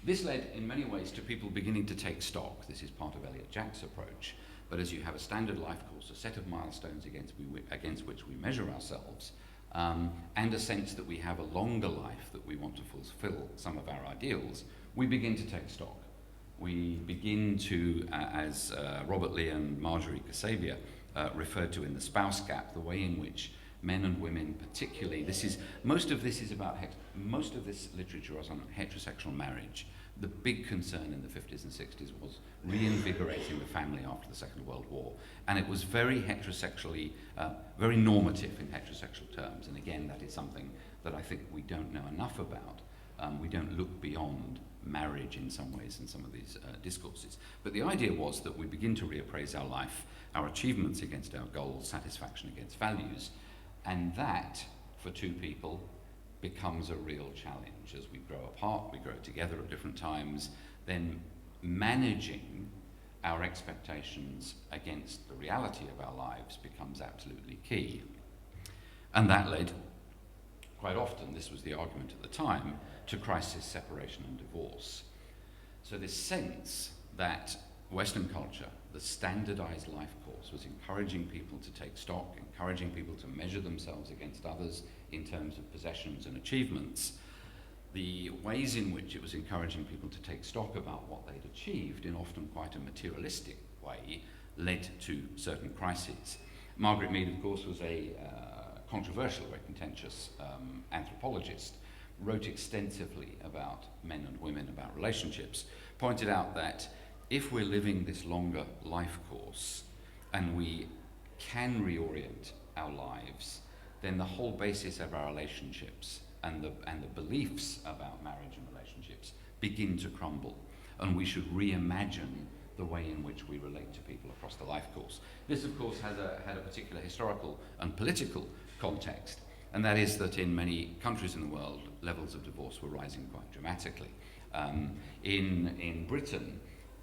This led in many ways to people beginning to take stock. This is part of Elliot Jack's approach. But as you have a standard life course, a set of milestones against which we measure ourselves, and a sense that we have a longer life that we want to fulfill some of our ideals, we begin to take stock. We begin to, as Robert Lee and Marjorie Kasabian referred to in The Spouse Gap, the way in which men and women particularly, most of this literature was on heterosexual marriage. The big concern in the 50s and 60s was reinvigorating the family after the Second World War. And it was very heterosexually, very normative in heterosexual terms. And again, that is something that I think we don't know enough about. We don't look beyond marriage in some ways in some of these discourses. But the idea was that we begin to reappraise our life, our achievements against our goals, satisfaction against values, and that, for two people, becomes a real challenge. As we grow apart, we grow together at different times, then managing our expectations against the reality of our lives becomes absolutely key. And that led, quite often, this was the argument at the time, to crisis, separation and divorce. So this sense that Western culture, the standardized life course, was encouraging people to take stock, encouraging people to measure themselves against others in terms of possessions and achievements. The ways in which it was encouraging people to take stock about what they'd achieved in often quite a materialistic way led to certain crises. Margaret Mead, of course, was a controversial, very contentious anthropologist, wrote extensively about men and women, about relationships, pointed out that if we're living this longer life course and we can reorient our lives, then the whole basis of our relationships and the beliefs about marriage and relationships begin to crumble, and we should reimagine the way in which we relate to people across the life course. This, of course, had a particular historical and political context, and that is that in many countries in the world, levels of divorce were rising quite dramatically. In Britain,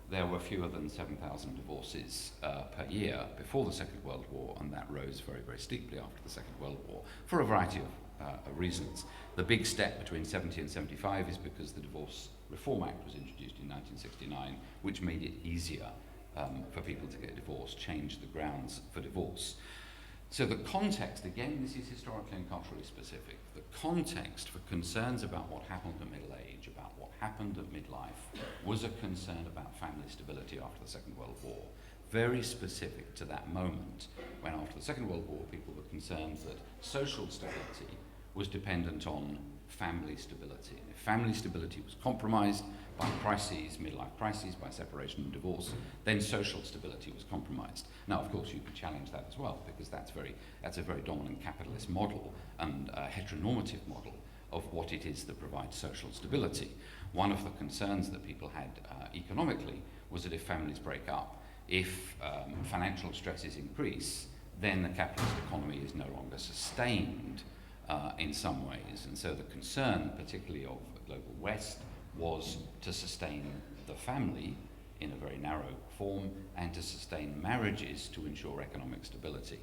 there were fewer than 7,000 divorces per year before the Second World War, and that rose very, very steeply after the Second World War for a variety of reasons. The big step between 70 and 75 is because the Divorce Reform Act was introduced in 1969, which made it easier for people to get divorced, changed the grounds for divorce. So the context, again, this is historically and culturally specific, the context for concerns about what happened at middle age, about what happened at midlife, was a concern about family stability after the Second World War. Very specific to that moment when, after the Second World War, people were concerned that social stability was dependent on family stability. And if family stability was compromised by crises, midlife crises, by separation and divorce, then social stability was compromised. Now, of course, you could challenge that as well, because that's a very dominant capitalist model and a heteronormative model of what it is that provides social stability. One of the concerns that people had economically was that if families break up, if financial stresses increase, then the capitalist economy is no longer sustained in some ways. And so the concern, particularly of the global West, was to sustain the family in a very narrow form and to sustain marriages to ensure economic stability.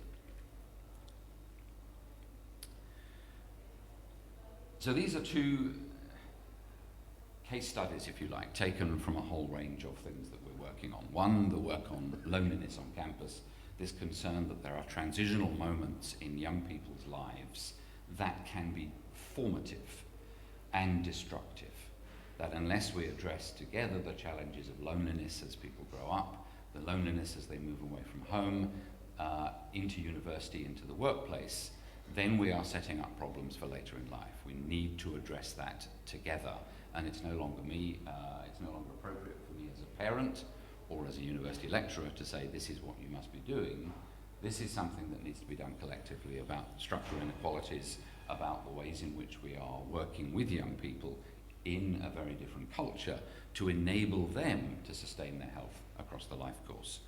So these are two case studies, if you like, taken from a whole range of things that we're working on. One, the work on loneliness on campus, this concern that there are transitional moments in young people's lives that can be formative and destructive, that unless we address together the challenges of loneliness as people grow up, the loneliness as they move away from home, into university, into the workplace, then we are setting up problems for later in life. We need to address that together, and it's no longer it's no longer appropriate for me as a parent or as a university lecturer to say this is what you must be doing. This is something that needs to be done collectively about structural inequalities, about the ways in which we are working with young people in a very different culture to enable them to sustain their health across the life course.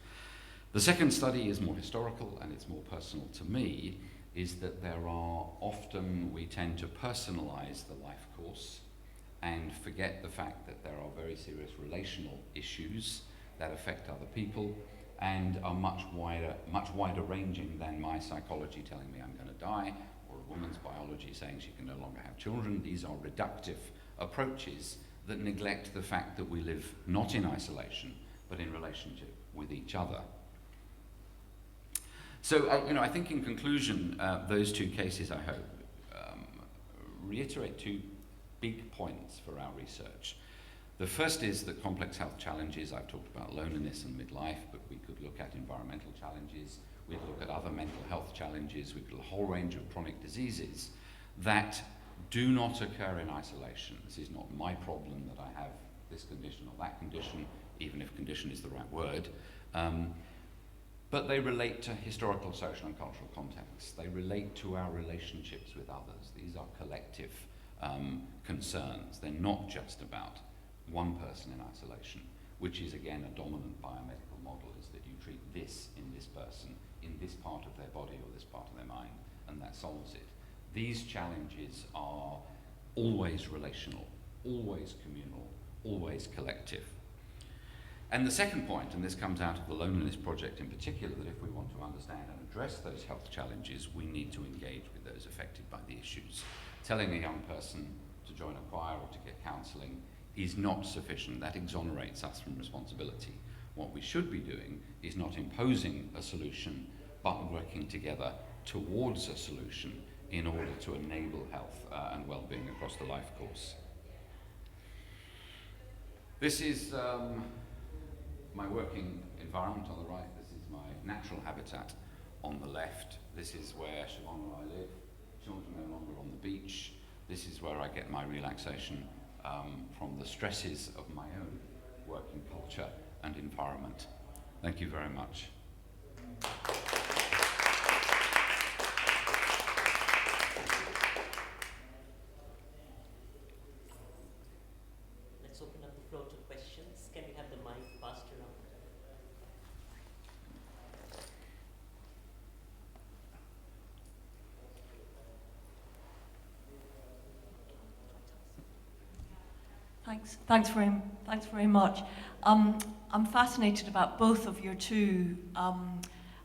The second study is more historical and it's more personal to me, is that we tend to personalize the life course and forget the fact that there are very serious relational issues that affect other people and are much wider ranging than my psychology telling me I'm going to die, or a woman's biology saying she can no longer have children. These are reductive approaches that neglect the fact that we live not in isolation, but in relationship with each other. So, I think in conclusion, those two cases, I hope, reiterate two big points for our research. The first is that complex health challenges, I've talked about loneliness and midlife, but we could look at environmental challenges, we'd look at other mental health challenges, we could look at a whole range of chronic diseases that do not occur in isolation. This is not my problem that I have this condition or that condition, even if condition is the right word. But they relate to historical, social, and cultural contexts. They relate to our relationships with others. These are collective concerns. They're not just about one person in isolation, which is again a dominant biomedical model, is that you treat this in this person, in this part of their body or this part of their mind, and that solves it. These challenges are always relational, always communal, always collective. And the second point, and this comes out of the Loneliness Project in particular, that if we want to understand and address those health challenges, we need to engage with those affected by the issues. Telling a young person to join a choir or to get counselling is not sufficient. That exonerates us from responsibility. What we should be doing is not imposing a solution, but working together towards a solution in order to enable health and well-being across the life course. This is my working environment on the right. This is my natural habitat on the left. This is where Siobhan and I live. Children are no longer on the beach. This is where I get my relaxation from the stresses of my own working culture and environment. Thank you very much. Let's open up the floor to questions. Can we have the mic passed around? Thanks very much. I'm fascinated about both of your two,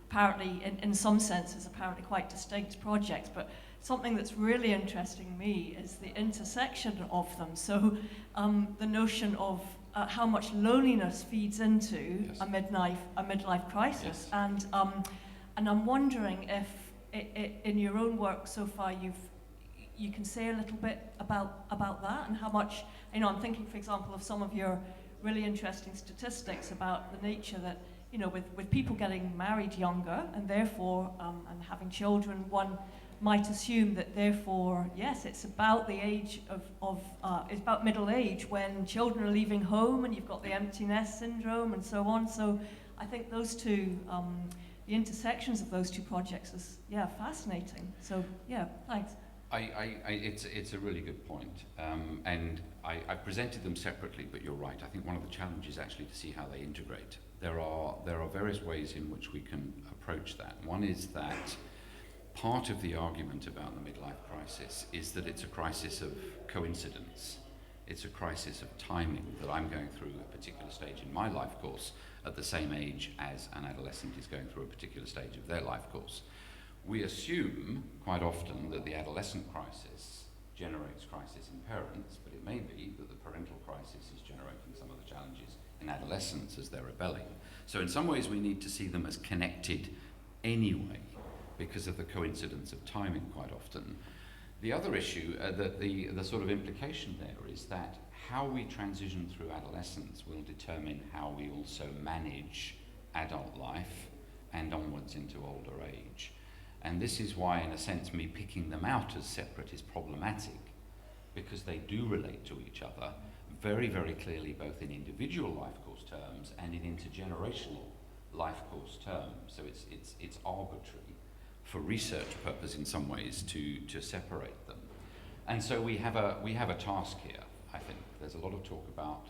apparently, in some senses, apparently quite distinct projects, but something that's really interesting me is the intersection of them. So the notion of how much loneliness feeds into Yes. a midlife crisis. Yes. And I'm wondering if in your own work so far you can say a little bit about that and how much, I'm thinking, for example, of some of your really interesting statistics about the nature that, with people getting married younger and therefore, and having children, one might assume that therefore, yes, it's about the age it's about middle age when children are leaving home and you've got the empty nest syndrome and so on. So I think those two, the intersections of those two projects is, fascinating. So, thanks. It's a really good point, and I presented them separately, but you're right. I think one of the challenges is actually to see how they integrate. There are various ways in which we can approach that. One is that part of the argument about the midlife crisis is that it's a crisis of coincidence. It's a crisis of timing, that I'm going through a particular stage in my life course at the same age as an adolescent is going through a particular stage of their life course. We assume quite often that the adolescent crisis generates crisis in parents, but it may be that the parental crisis is generating some of the challenges in adolescents as they're rebelling. So in some ways we need to see them as connected anyway, because of the coincidence of timing quite often. The other issue, the sort of implication there is that how we transition through adolescence will determine how we also manage adult life and onwards into older age. And this is why, in a sense, me picking them out as separate is problematic, because they do relate to each other very, very clearly, both in individual life course terms and in intergenerational life course terms. So it's arbitrary for research purpose in some ways to separate them. And so we have a task here, I think. There's a lot of talk about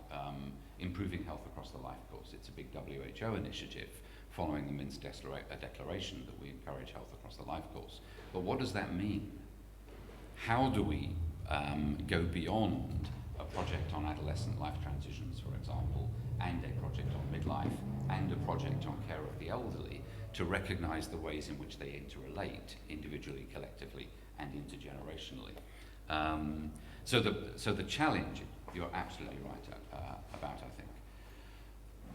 improving health across the life course. It's a big WHO initiative following the Minsk declaration that we encourage health across the life course. But what does that mean? How do we go beyond a project on adolescent life transitions, for example, and a project on midlife, and a project on care of the elderly, to recognize the ways in which they interrelate individually, collectively, and intergenerationally? So the challenge, you're absolutely right about, I think.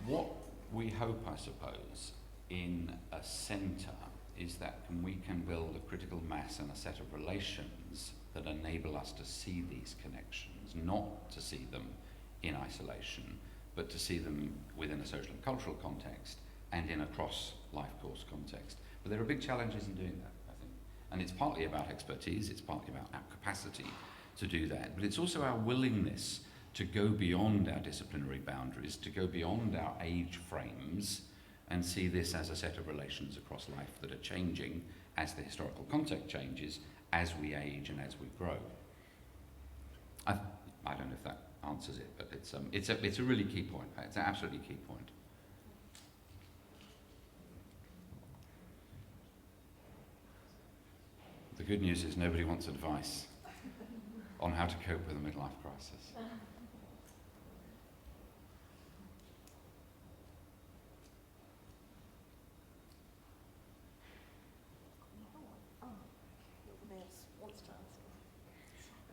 What we hope, I suppose, in a centre is that we can build a critical mass and a set of relations that enable us to see these connections, not to see them in isolation, but to see them within a social and cultural context and in a cross-life course context. But there are big challenges in doing that, I think. And it's partly about expertise, it's partly about our capacity to do that, but it's also our willingness to go beyond our disciplinary boundaries, to go beyond our age frames, and see this as a set of relations across life that are changing as the historical context changes, as we age and as we grow. I don't know if that answers it, but it's a really key point. It's an absolutely key point. The good news is nobody wants advice on how to cope with a midlife crisis.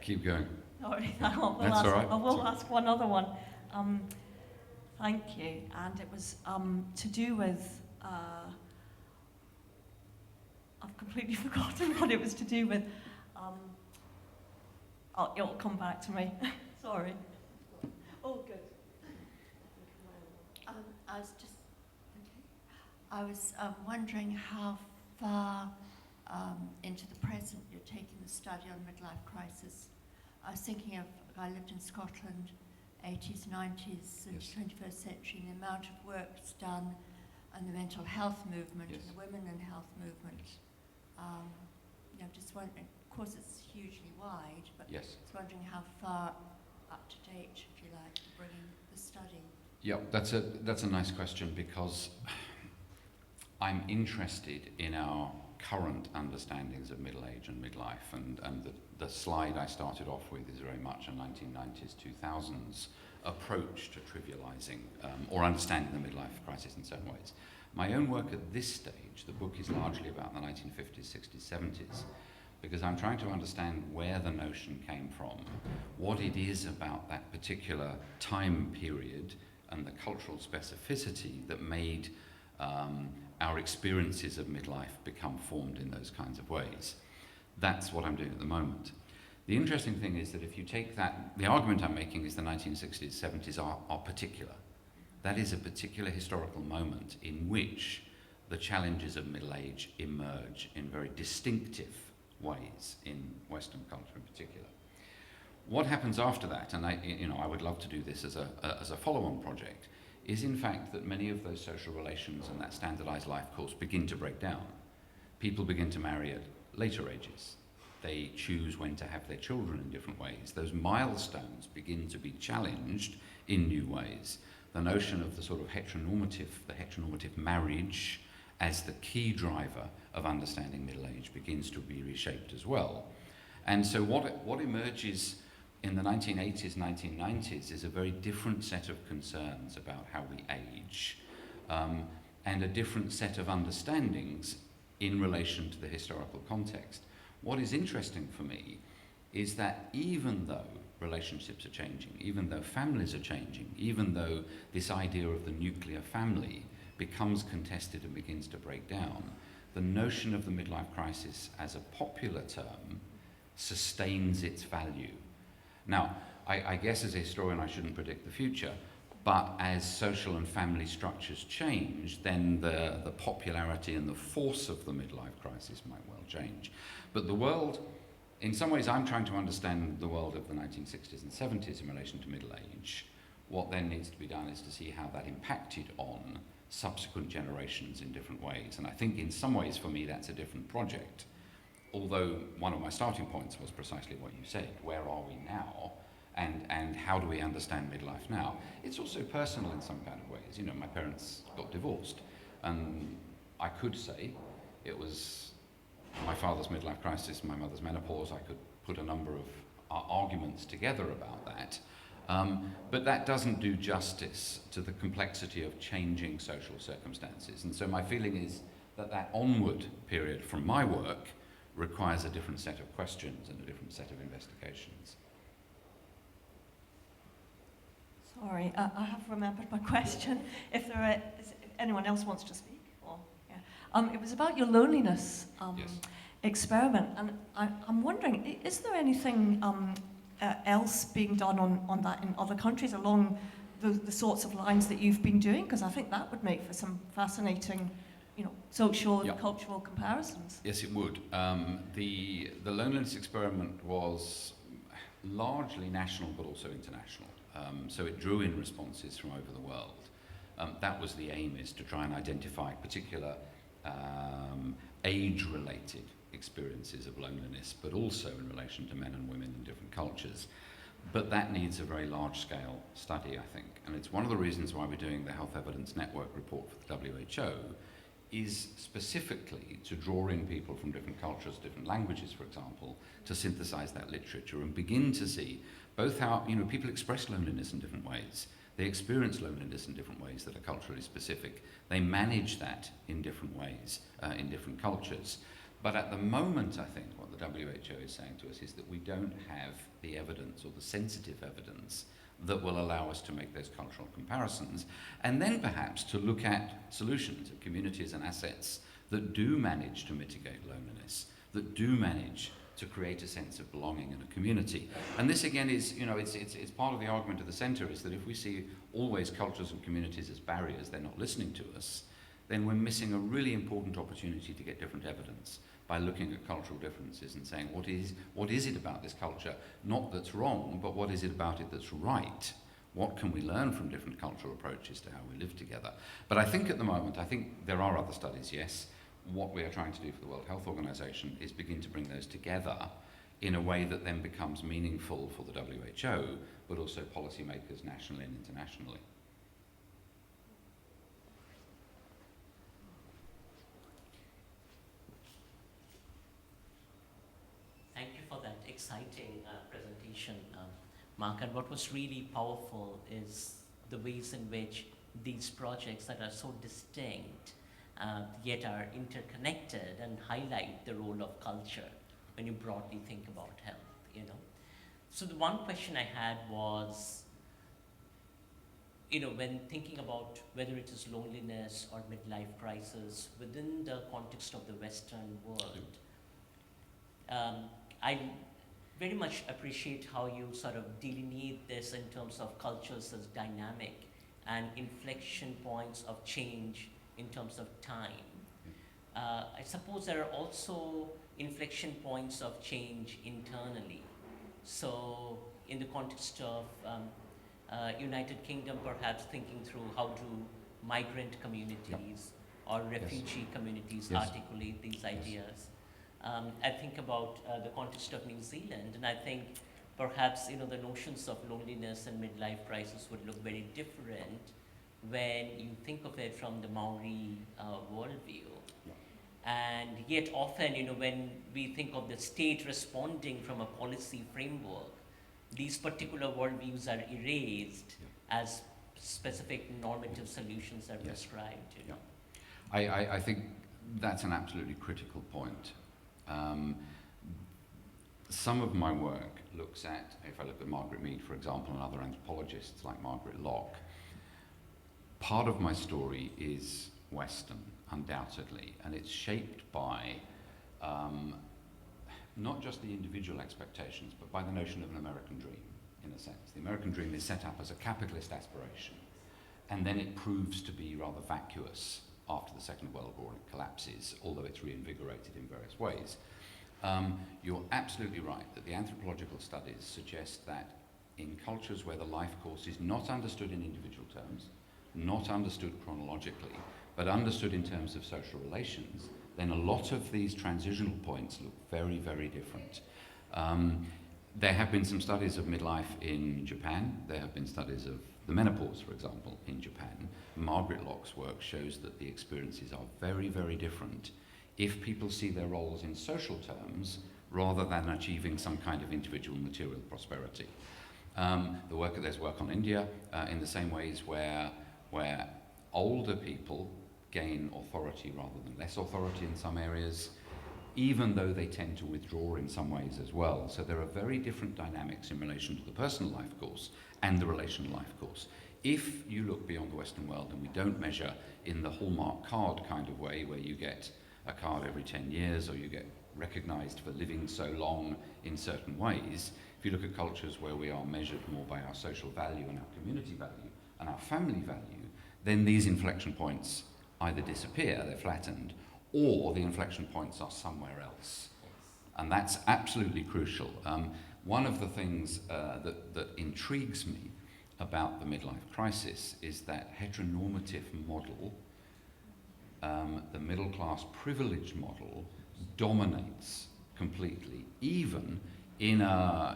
Keep going. Sorry, That's all right. I will ask one other one. Thank you. And it was to do with, I've completely forgotten what it was to do with. It'll come back to me. Sorry. Oh, good. I was wondering how far into the present you're taking the study on midlife crisis. I was thinking of, I lived in Scotland, 80s, 90s, and Yes. 21st century, and the amount of work that's done, and the mental health movement, Yes. and the women and health movement. Just wondering, of course it's hugely wide, but Yes. just wondering how far up to date, if you like, to bringing the study. Yeah, that's a nice question, because I'm interested in our current understandings of middle age and midlife, and the slide I started off with is very much a 1990s, 2000s approach to trivializing or understanding the midlife crisis in certain ways. My own work at this stage, the book is largely about the 1950s, 60s, 70s, because I'm trying to understand where the notion came from, what it is about that particular time period and the cultural specificity that made our experiences of midlife become formed in those kinds of ways. That's what I'm doing at the moment. The interesting thing is that if you take that, the argument I'm making is the 1960s, 70s are particular. That is a particular historical moment in which the challenges of middle age emerge in very distinctive ways in Western culture in particular. What happens after that, and I would love to do this as a follow-on project, is in fact that many of those social relations and that standardized life course begin to break down. People begin to marry at later ages. They choose when to have their children in different ways. Those milestones begin to be challenged in new ways. The notion of the sort of heteronormative marriage as the key driver of understanding middle age begins to be reshaped as well. And so what emerges in the 1980s, 1990s is a very different set of concerns about how we age, and a different set of understandings in relation to the historical context. What is interesting for me is that even though relationships are changing, even though families are changing, even though this idea of the nuclear family becomes contested and begins to break down, the notion of the midlife crisis as a popular term sustains its value. Now, I guess as a historian I shouldn't predict the future, but as social and family structures change, then the popularity and the force of the midlife crisis might well change. But the world, in some ways I'm trying to understand the world of the 1960s and 70s in relation to middle age. What then needs to be done is to see how that impacted on subsequent generations in different ways. And I think in some ways for me that's a different project. Although one of my starting points was precisely what you said, where are we now? And how do we understand midlife now? It's also personal in some kind of ways. You know, my parents got divorced, and I could say it was my father's midlife crisis, my mother's menopause. I could put a number of arguments together about that. But that doesn't do justice to the complexity of changing social circumstances. And so my feeling is that onward period from my work requires a different set of questions and a different set of investigations. Sorry, I have remembered my question. If anyone else wants to speak, or it was about your loneliness Yes. experiment, and I'm wondering, is there anything else being done on that in other countries along the sorts of lines that you've been doing? Because I think that would make for some fascinating, social and cultural comparisons. Yes, it would. The loneliness experiment was largely national, but also international. So it drew in responses from over the world. That was the aim, is to try and identify particular age-related experiences of loneliness, but also in relation to men and women in different cultures. But that needs a very large-scale study, I think. And it's one of the reasons why we're doing the Health Evidence Network report for the WHO, is specifically to draw in people from different cultures, different languages, for example, to synthesize that literature and begin to see both how, people express loneliness in different ways. They experience loneliness in different ways that are culturally specific. They manage that in different ways, in different cultures. But at the moment, I think what the WHO is saying to us is that we don't have the evidence or the sensitive evidence that will allow us to make those cultural comparisons, and then perhaps to look at solutions of communities and assets that do manage to mitigate loneliness, that do manage to create a sense of belonging in a community. And this again is, it's part of the argument of the centre, is that if we see always cultures and communities as barriers, they're not listening to us, then we're missing a really important opportunity to get different evidence by looking at cultural differences and saying, what is it about this culture, not that's wrong, but what is it about it that's right? What can we learn from different cultural approaches to how we live together? But I think at the moment, I think there are other studies, yes. What we are trying to do for the World Health Organization is begin to bring those together in a way that then becomes meaningful for the WHO, but also policymakers nationally and internationally. Thank you for that exciting presentation, Mark. And what was really powerful is the ways in which these projects that are so distinct yet are interconnected and highlight the role of culture when you broadly think about health, you know. So the one question I had was, you know, when thinking about whether it is loneliness or midlife crisis within the context of the Western world, I very much appreciate how you sort of delineate this in terms of cultures as dynamic and inflection points of change in terms of time. I suppose there are also inflection points of change internally. So in the context of United Kingdom, perhaps thinking through how do migrant communities or refugee communities articulate these ideas. I think about the context of New Zealand, and I think perhaps, you know, the notions of loneliness and midlife crisis would look very different when you think of it from the Maori worldview. And yet often, you know, when we think of the state responding from a policy framework, these particular worldviews are erased as specific normative solutions are prescribed. You know? I think that's an absolutely critical point. Some of my work looks at, if I look at Margaret Mead, for example, and other anthropologists like Margaret Locke, part of my story is Western, undoubtedly, and it's shaped by not just the individual expectations, but by the notion of an American dream, in a sense. The American dream is set up as a capitalist aspiration, and then it proves to be rather vacuous after the Second World War, and it collapses, although it's reinvigorated in various ways. You're absolutely right that the anthropological studies suggest that in cultures where the life course is not understood in individual terms, not understood chronologically, but understood in terms of social relations, then a lot of these transitional points look very, very different. There have been some studies of midlife in Japan. There have been studies of the menopause, for example, in Japan. Margaret Locke's work shows that the experiences are very, very different if people see their roles in social terms rather than achieving some kind of individual material prosperity. There's work on India in the same ways where older people gain authority rather than less authority in some areas, even though they tend to withdraw in some ways as well. So there are very different dynamics in relation to the personal life course and the relational life course. If you look beyond the Western world, and we don't measure in the Hallmark card kind of way where you get a card every 10 years or you get recognized for living so long in certain ways, if you look at cultures where we are measured more by our social value and our community value and our family value, then these inflection points either disappear, they're flattened, or the inflection points are somewhere else. And that's absolutely crucial. One of the things that intrigues me about the midlife crisis is that heteronormative model, the middle class privilege model, dominates completely, even in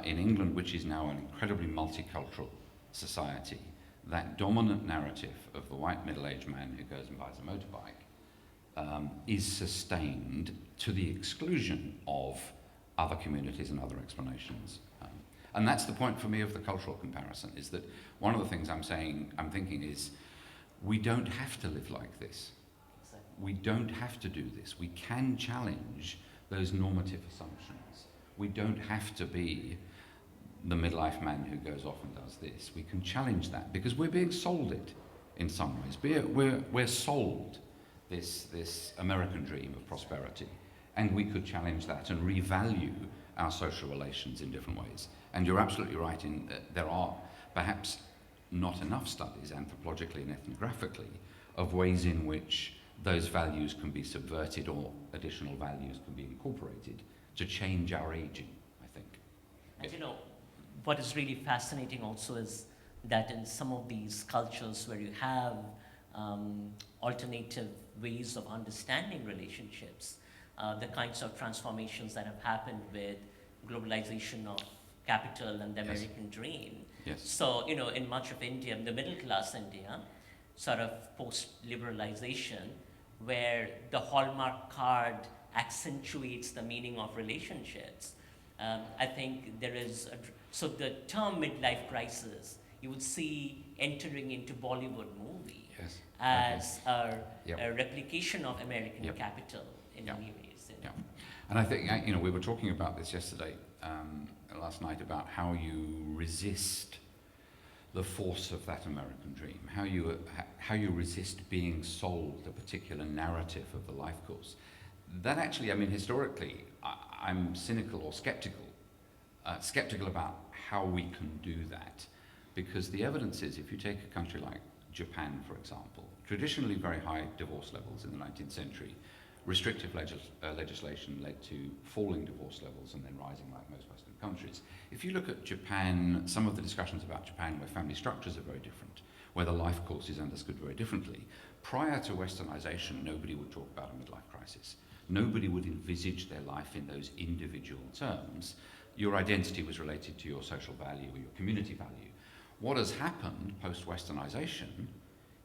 England, which is now an incredibly multicultural society. That dominant narrative of the white middle-aged man who goes and buys a motorbike is sustained to the exclusion of other communities and other explanations. And that's the point for me of the cultural comparison, is that one of the things I'm thinking is, we don't have to live like this. We don't have to do this. We can challenge those normative assumptions. We don't have to be the midlife man who goes off and does this. We can challenge that because we're being sold it in some ways. We're sold this American dream of prosperity, and we could challenge that and revalue our social relations in different ways. And you're absolutely right in that there are perhaps not enough studies anthropologically and ethnographically of ways in which those values can be subverted or additional values can be incorporated to change our aging, I think. And you know, what is really fascinating also is that in some of these cultures where you have alternative ways of understanding relationships, the kinds of transformations that have happened with globalization of capital and the Yes. American dream. Yes. So, you know, in much of India, the middle class India, sort of post-liberalization, where the Hallmark card accentuates the meaning of relationships. I think there is, so the term midlife crisis, you would see entering into Bollywood movie Yes. as Yep. a replication of American Yep. capital in Yep. many ways. You know. Yeah. And I think, you know, we were talking about this yesterday, last night, about how you resist the force of that American dream, how you resist being sold a particular narrative of the life course. That actually, I mean, historically, I'm cynical or skeptical about how we can do that, because the evidence is, if you take a country like Japan, for example, traditionally very high divorce levels in the 19th century, restrictive legislation led to falling divorce levels and then rising like most Western countries. If you look at Japan, some of the discussions about Japan where family structures are very different, where the life course is understood very differently, prior to Westernization, nobody would talk about a midlife crisis. Nobody would envisage their life in those individual terms. Your identity was related to your social value or your community value. What has happened post-Westernization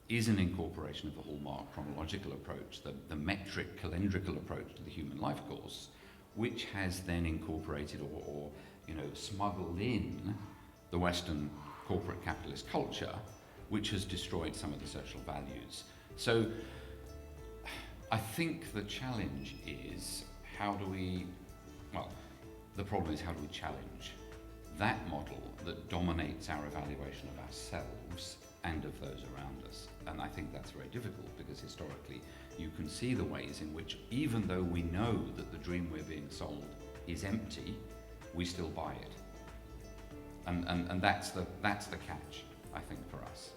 is an incorporation of the hallmark chronological approach, the metric calendrical approach to the human life course, which has then incorporated or you know, smuggled in the Western corporate capitalist culture, which has destroyed some of the social values. So I think the challenge is, how do we, well, the problem is, how do we challenge that model that dominates our evaluation of ourselves and of those around us? And I think that's very difficult, because historically you can see the ways in which, even though we know that the dream we're being sold is empty, we still buy it. And that's the catch, I think, for us.